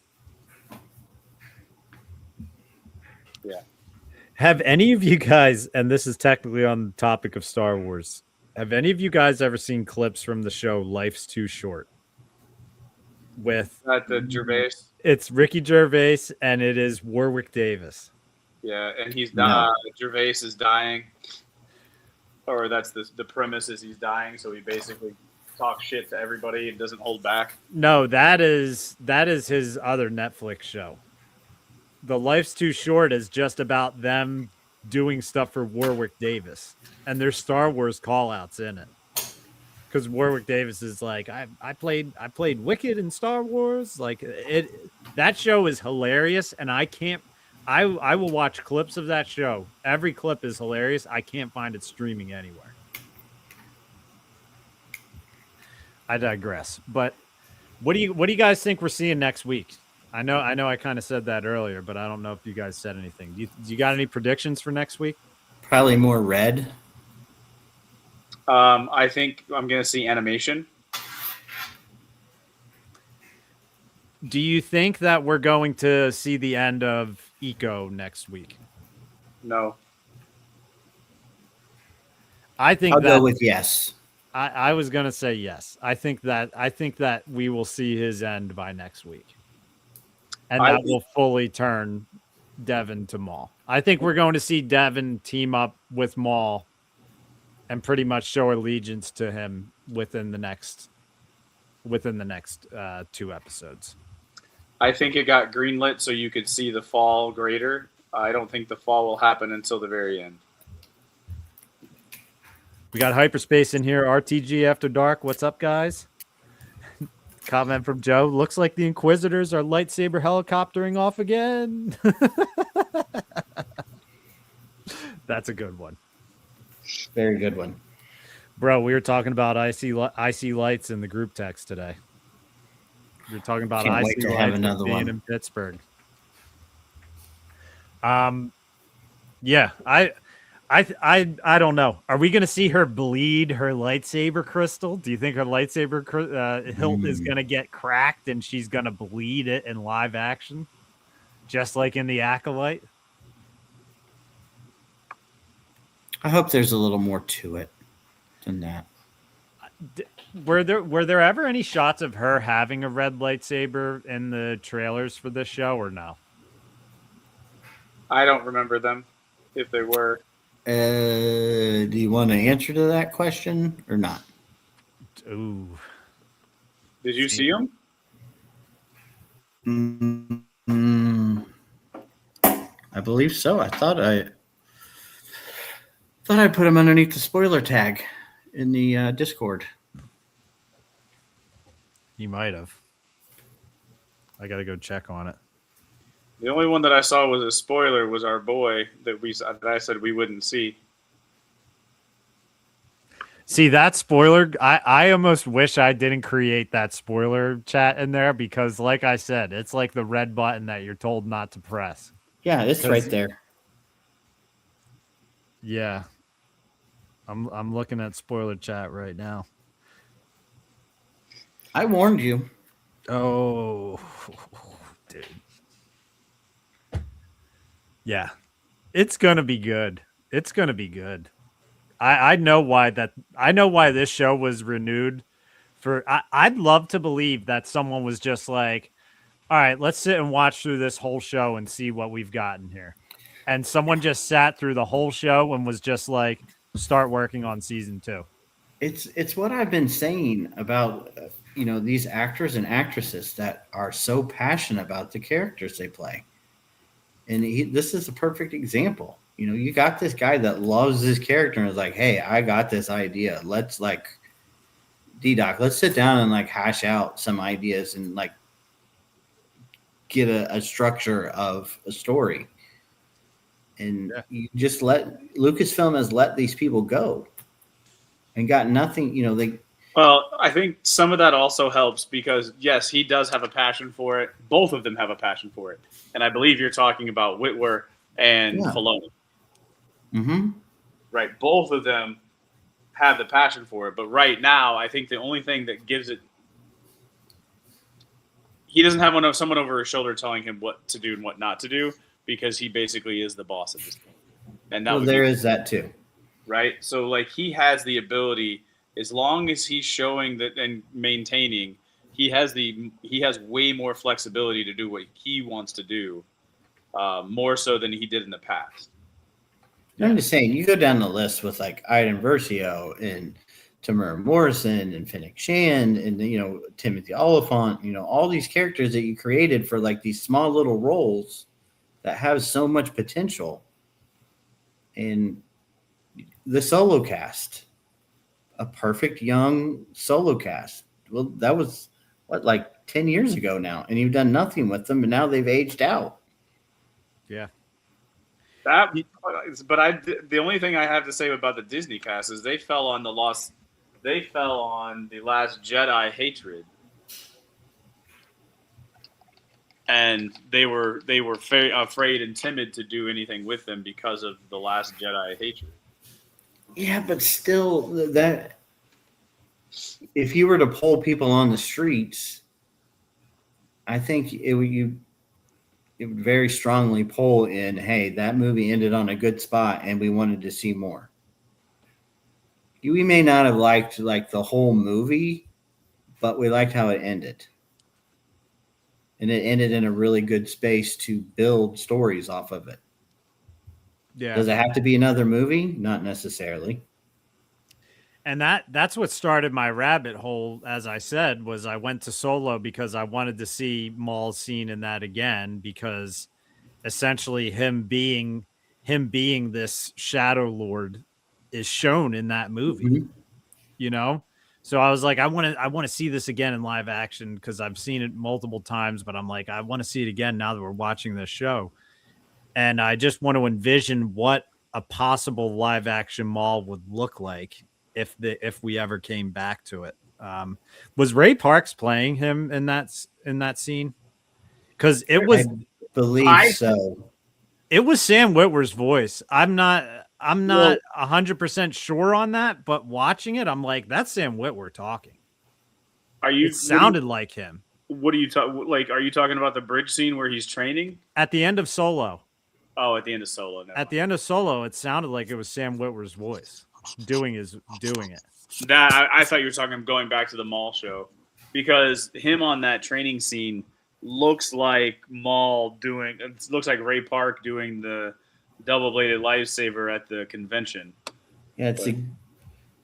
Yeah. Have any of you guys, and this is technically on the topic of Star Wars, have any of you guys ever seen clips from the show Life's Too Short? With the Gervais. It's Ricky Gervais and it is Warwick Davis. Yeah, and Gervais is dying. Or that's the premise is he's dying, so he basically talks shit to everybody and doesn't hold back. No, that is his other Netflix show. The Life's Too Short is just about them doing stuff for Warwick Davis. And there's Star Wars call-outs in it. Because Warwick Davis is like, I played Wicked in Star Wars. Like that show is hilarious, and I will watch clips of that show. Every clip is hilarious. I can't find it streaming anywhere. I digress. But what do you guys think we're seeing next week? I know I kind of said that earlier, but I don't know if you guys said anything. Do you got any predictions for next week? Probably more red. I think I'm going to see animation. Do you think that we're going to see the end of Eco next week? No. I'll go with yes. I was going to say yes. I think that we will see his end by next week. And that will fully turn Devin to Maul. I think we're going to see Devin team up with Maul and pretty much show allegiance to him within the next 2 episodes. I think it got greenlit so you could see the fall greater. I don't think the fall will happen until the very end. We got Hyperspace in here. RTG After Dark. What's up, guys? Comment from Joe. Looks like the Inquisitors are lightsaber helicoptering off again. That's a good one. Very good one. Bro, we were talking about icy lights in the group text today. We were talking about icy lights being in Pittsburgh. Yeah, I don't know. Are we going to see her bleed her lightsaber crystal? Do you think her lightsaber hilt is going to get cracked and she's going to bleed it in live action? Just like in The Acolyte? I hope there's a little more to it than that. Were there ever any shots of her having a red lightsaber in the trailers for this show or no? I don't remember them, if they were. Do you want an answer to that question or not? Ooh. Did you see them? I believe so. I thought I put them underneath the spoiler tag in the Discord. You might have. I got to go check on it. The only one that I saw was a spoiler was our boy that I said we wouldn't see. See, that spoiler, I almost wish I didn't create that spoiler chat in there because, like I said, it's like the red button that you're told not to press. Yeah, it's right there. Yeah. I'm looking at spoiler chat right now. I warned you. Oh, dude. Yeah. It's going to be good. It's going to be good. I know why this show was renewed for. I'd love to believe that someone was just like, all right, let's sit and watch through this whole show and see what we've gotten here. And someone just sat through the whole show and was just like, start working on season 2. It's what I've been saying about these actors and actresses that are so passionate about the characters they play, and this is a perfect example. You got this guy that loves his character and is like, "Hey, I got this idea. Let's D-Doc, let's sit down and hash out some ideas and get a structure of a story." And you just Lucasfilm has let these people go and got nothing. Well, I think some of that also helps because, yes, he does have a passion for it. Both of them have a passion for it. And I believe you're talking about Witwer and Filoni. Mm-hmm. Right. Both of them have the passion for it. But right now, I think the only thing that gives it, he doesn't have someone over his shoulder telling him what to do and what not to do because he basically is the boss at this point. And there is that too. Right. So he has the ability, as long as he's showing that and maintaining, he has way more flexibility to do what he wants to do, more so than he did in the past. I'm just saying, you go down the list with Iden Versio and Tamara Morrison and Fennec Shand and Timothy Oliphant, all these characters that you created for these small little roles that have so much potential. And the solo cast, a perfect young solo cast. Well, that was 10 years ago now, and you've done nothing with them, and now they've aged out. Yeah. The only thing I have to say about the Disney cast is they fell on the Last Jedi hatred, and they were very afraid and timid to do anything with them because of the Last Jedi hatred. Yeah, but still, that if you were to poll people on the streets, I think it would very strongly poll in, hey, that movie ended on a good spot and we wanted to see more. We may not have liked the whole movie, but we liked how it ended. And it ended in a really good space to build stories off of it. Yeah. Does it have to be another movie? Not necessarily. And that's what started my rabbit hole, as I said, was I went to Solo because I wanted to see Maul's scene in that again, because essentially him being this Shadow Lord is shown in that movie. Mm-hmm. So I was like, I want to see this again in live action because I've seen it multiple times, but I'm like, I want to see it again now that we're watching this show. And I just want to envision what a possible live action Maul would look like if we ever came back to it. Was Ray Parks playing him in that scene? Because it was, I believe so. It was Sam Witwer's voice. I'm not 100% sure on that, but watching it, I'm like, that's Sam Witwer talking. It sounded like him. What are you talking? Are you talking about the bridge scene where he's training at the end of Solo? Oh, at the end of Solo. At the end of Solo, it sounded like it was Sam Witwer's voice doing it. That I thought you were talking going back to the Maul show, because him on that training scene looks like Maul doing. It looks like Ray Park doing the double-bladed lightsaber at the convention. Yeah,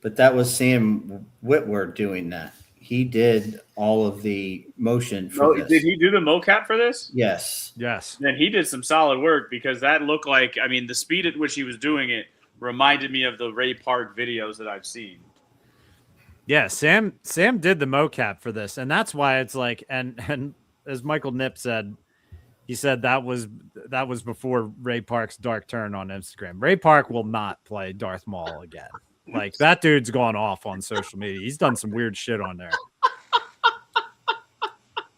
but that was Sam Witwer doing that. He did all of the motion for this. Did he do the mocap for this? Yes. Then he did some solid work, because that looked like, the speed at which he was doing it reminded me of the Ray Park videos that I've seen. Yeah, Sam did the mocap for this, and that's why it's like, and as Michael Knipp said, he said that was before Ray Park's dark turn on Instagram. Ray Park will not play Darth Maul again. Like, that dude's gone off on social media. He's done some weird shit on there.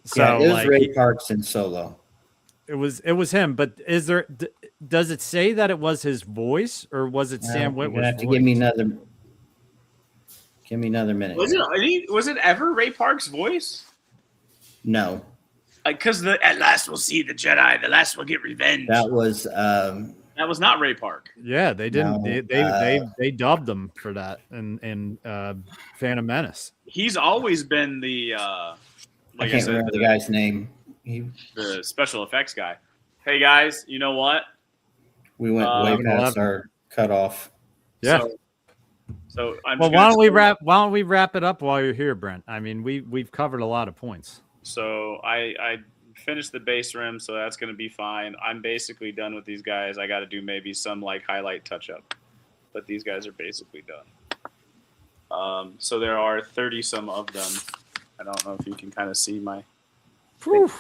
So yeah, it was Ray Parks in Solo. It was him, but does it say that it was his voice, or was it Sam Witwer's voice? You have to give me another minute. Was it ever Ray Park's voice? No. Because at last we'll see the Jedi. The last we'll get revenge. That was not Ray Park. Yeah, they didn't. No, they dubbed him for that in Phantom Menace. He's always been the. I can't remember the guy's name. The special effects guy. Hey guys, you know what? We went way past our cutoff. Yeah. So So I'm Well, just gonna why don't we wrap it up while you're here, Brent? I mean, we've covered a lot of points. So I finished the base rim, so that's going to be fine. I'm basically done with these guys. I got to do maybe some like highlight touch up, but these guys are basically done. So there are 30 some of them. I don't know if you can kind of see my. There's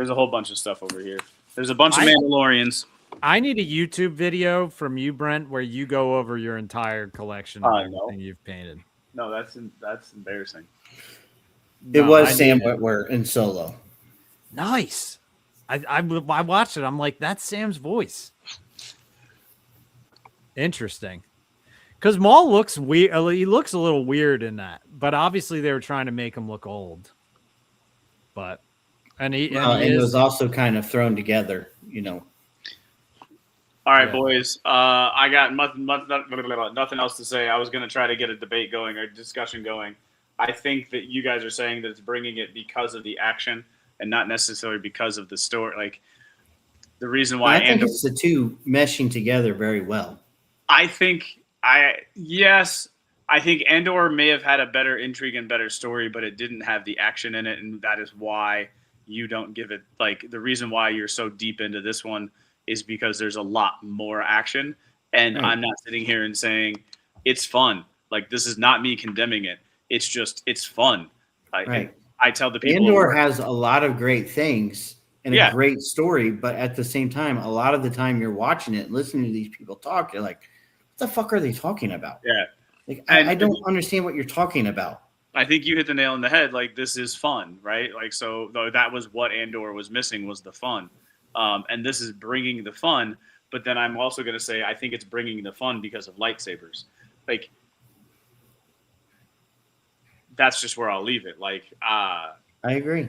a whole bunch of stuff over here. There's a bunch of Mandalorians. I need a YouTube video from you, Brent, where you go over your entire collection of everything you've painted. No, that's embarrassing. It was Sam Witwer in Solo. Nice. I watched it. I'm like, that's Sam's voice. Interesting. Because Maul looks weird. He looks a little weird in that, but obviously they were trying to make him look old. But and it was also kind of thrown together, you know. All right, boys. I got nothing else to say. I was going to try to get a debate going or discussion going. I think that you guys are saying that it's bringing it because of the action and not necessarily because of the story. Like the reason why I think it's the two meshing together very well. I think Andor may have had a better intrigue and better story, but it didn't have the action in it, and that is why you don't give it like the reason why you're so deep into this one is because there's a lot more action, and I'm not sitting here and saying it's fun. Like this is not me condemning it. It's just it's fun. I tell the people Andor has a lot of great things and a great story, but at the same time, a lot of the time you're watching it, listening to these people talk, you're like, what the fuck are they talking about? Yeah. Like I don't understand what you're talking about. I think you hit the nail on the head. Like this is fun, right? Like so that was what Andor was missing was the fun. And this is bringing the fun, but then I'm also going to say I think it's bringing the fun because of lightsabers. Like that's just where I'll leave it. Like I agree.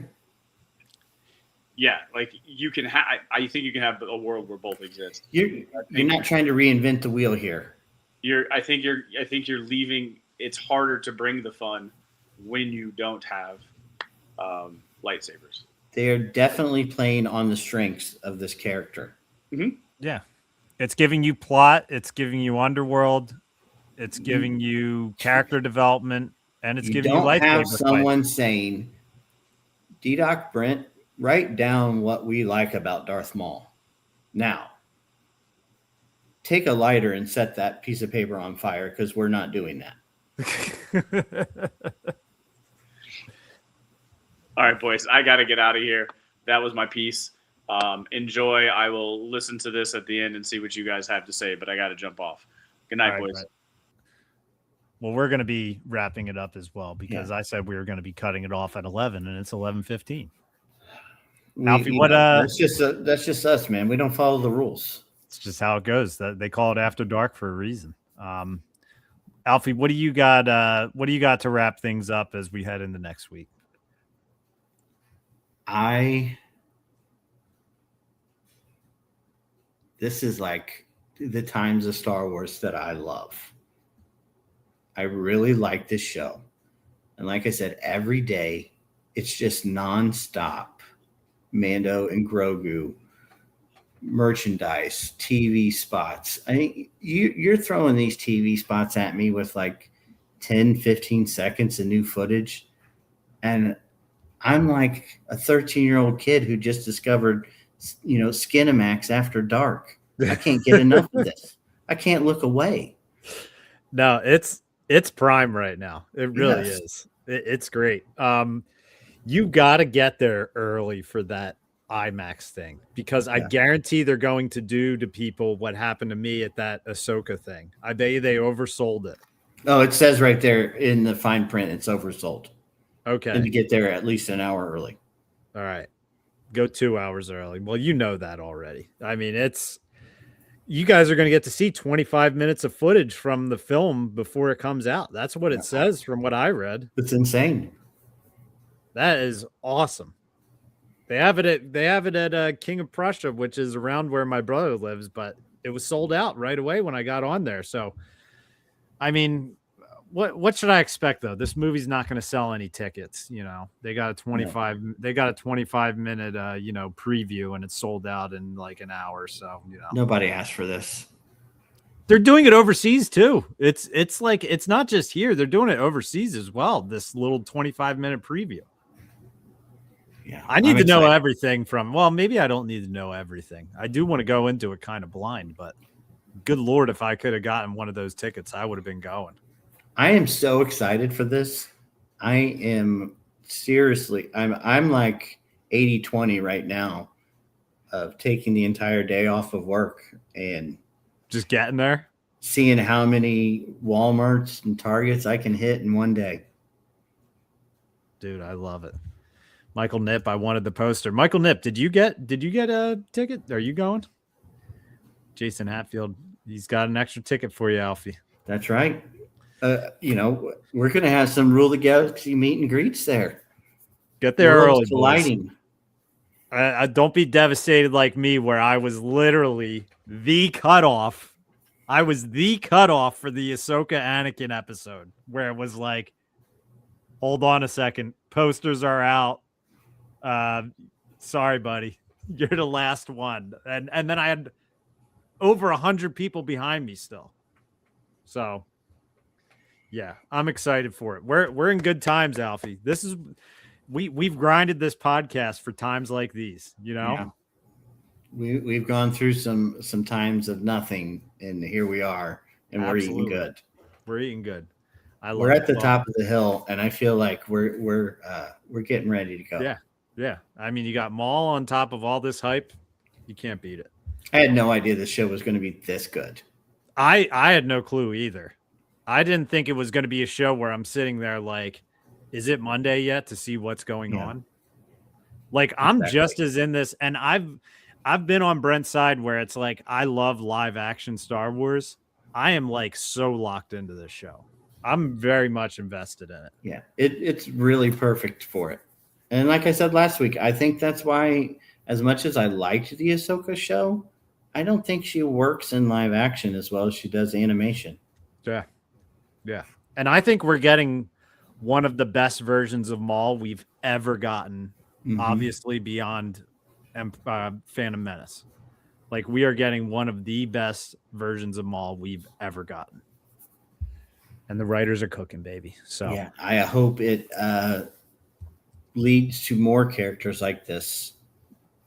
Yeah, like you can have. I think you can have a world where both exist. You're not trying to reinvent the wheel here. I think you're leaving. It's harder to bring the fun when you don't have lightsabers. They are definitely playing on the strengths of this character. Mm-hmm. Yeah. It's giving you plot. It's giving you underworld. It's giving you character development. And it's giving you lightsabers. You don't have someone saying, D-Doc, Brent, write down what we like about Darth Maul. Now, take a lighter and set that piece of paper on fire because we're not doing that. All right, boys, I got to get out of here. That was my piece. Enjoy. I will listen to this at the end and see what you guys have to say, but I got to jump off. Good night, boys. Right. Well, we're going to be wrapping it up as well because I said we were going to be cutting it off at 11 and it's 11:15. Alfie, that's just us, man. We don't follow the rules. It's just how it goes. They call it after dark for a reason. Alfie, what do you got? What do you got to wrap things up as we head into next week? This is like the times of Star Wars that I love. I really like this show. And like I said, every day it's just nonstop Mando and Grogu merchandise, TV spots. I think you're throwing these TV spots at me with like 10, 15 seconds of new footage. And I'm like a 13-year-old kid who just discovered, Skinamax after dark. I can't get enough of this. I can't look away. No, it's prime right now. It really is. It's great. You got to get there early for that IMAX thing because I guarantee they're going to do to people what happened to me at that Ahsoka thing. I bet you they oversold it. Oh, it says right there in the fine print it's oversold. Okay. And to get there at least an hour early. All right. Go 2 hours early. Well, you know that already. I mean, you guys are going to get to see 25 minutes of footage from the film before it comes out. That's what it says from what I read. It's insane. That is awesome. They have it at King of Prussia, which is around where my brother lives, but it was sold out right away when I got on there. So, I mean, what should I expect though? This movie's not going to sell any tickets. They got a 25 minute preview and it's sold out in like an hour. So, nobody asked for this. They're doing it overseas too. It's like it's not just here. They're doing it overseas as well. This little 25-minute preview. Yeah, I need I'm to know excited. everything from. Well, maybe I don't need to know everything. I do want to go into it kind of blind, but good Lord, if I could have gotten one of those tickets, I would have been going. I am so excited for this. I am seriously. I'm like 80-20 right now of taking the entire day off of work and Just getting there. seeing how many Walmarts and Targets I can hit in one day. Dude, I love it. Michael Nip, I wanted the poster. Michael Nip, did you get a ticket? Are you going? Jason Hatfield, he's got an extra ticket for you, Alfie. That's right. We're going to have some Rule the Galaxy meet and greets there. Get there Worlds early, colliding. boys. I don't be devastated like me, where I was literally the cutoff. I was the cutoff for the Ahsoka Anakin episode, where it was like, hold on a second, posters are out. Sorry, buddy, you're the last one, and then I had over 100 people behind me still. So, yeah, I'm excited for it. We're in good times, Alfie. This is we've grinded this podcast for times like these, you know. Yeah. We've gone through some times of nothing, and here we are, and we're eating good. We're eating good. We're at the top of the hill, and I feel like we're getting ready to go. Yeah. I mean, you got Maul on top of all this hype. You can't beat it. I had no idea the show was going to be this good. I had no clue either. I didn't think it was going to be a show where I'm sitting there like, is it Monday yet to see what's going on? Like, I'm just as in this, and I've been on Brent's side where it's like, I love live action Star Wars. I am like so locked into this show. I'm very much invested in it. Yeah, it's really perfect for it. And like I said last week, I think that's why, as much as I liked the Ahsoka show, I don't think she works in live action as well as she does animation. Yeah. And I think we're getting one of the best versions of Maul we've ever gotten, obviously beyond Phantom Menace. Like, we are getting one of the best versions of Maul we've ever gotten. And the writers are cooking, baby. So yeah, I hope it leads to more characters like this.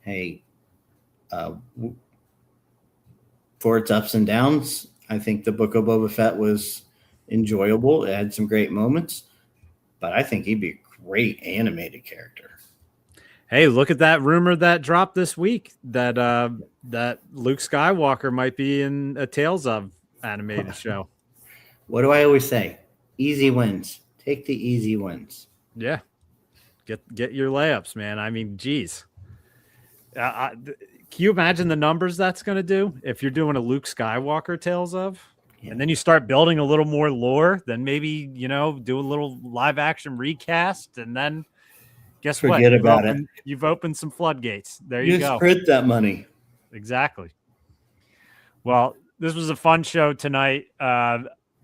Hey, for its ups and downs, I think the Book of Boba Fett was enjoyable. It had some great moments, but I think he'd be a great animated character. Hey, look at that rumor that dropped this week that that Luke Skywalker might be in a Tales of animated show. What do I always say? Easy wins. Take the easy wins. Yeah. Get your layups, man. I mean, geez. Can you imagine the numbers that's going to do if you're doing a Luke Skywalker Tales of? Yeah. And then you start building a little more lore, then maybe, do a little live action recast, and then guess what? Forget about it. You've opened some floodgates. There you go. Just print that money. Exactly. Well, this was a fun show tonight.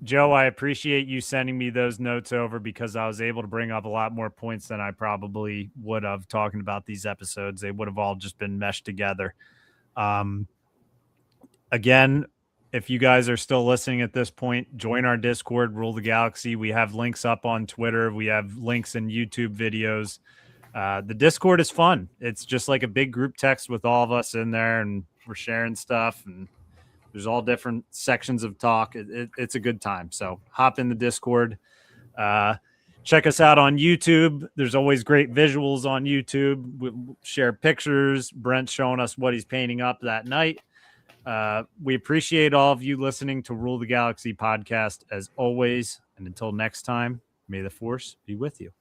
Joe, I appreciate you sending me those notes over because I was able to bring up a lot more points than I probably would have talking about these episodes. They would have all just been meshed together. Again, if you guys are still listening at this point, join our Discord, Rule the Galaxy. We have links up on Twitter. We have links in YouTube videos. The Discord is fun. It's just like a big group text with all of us in there, and we're sharing stuff, and there's all different sections of talk. It's a good time. So hop in the Discord. Check us out on YouTube. There's always great visuals on YouTube. We'll share pictures. Brent's showing us what he's painting up that night. We appreciate all of you listening to Rule the Galaxy podcast as always. And until next time, may the Force be with you.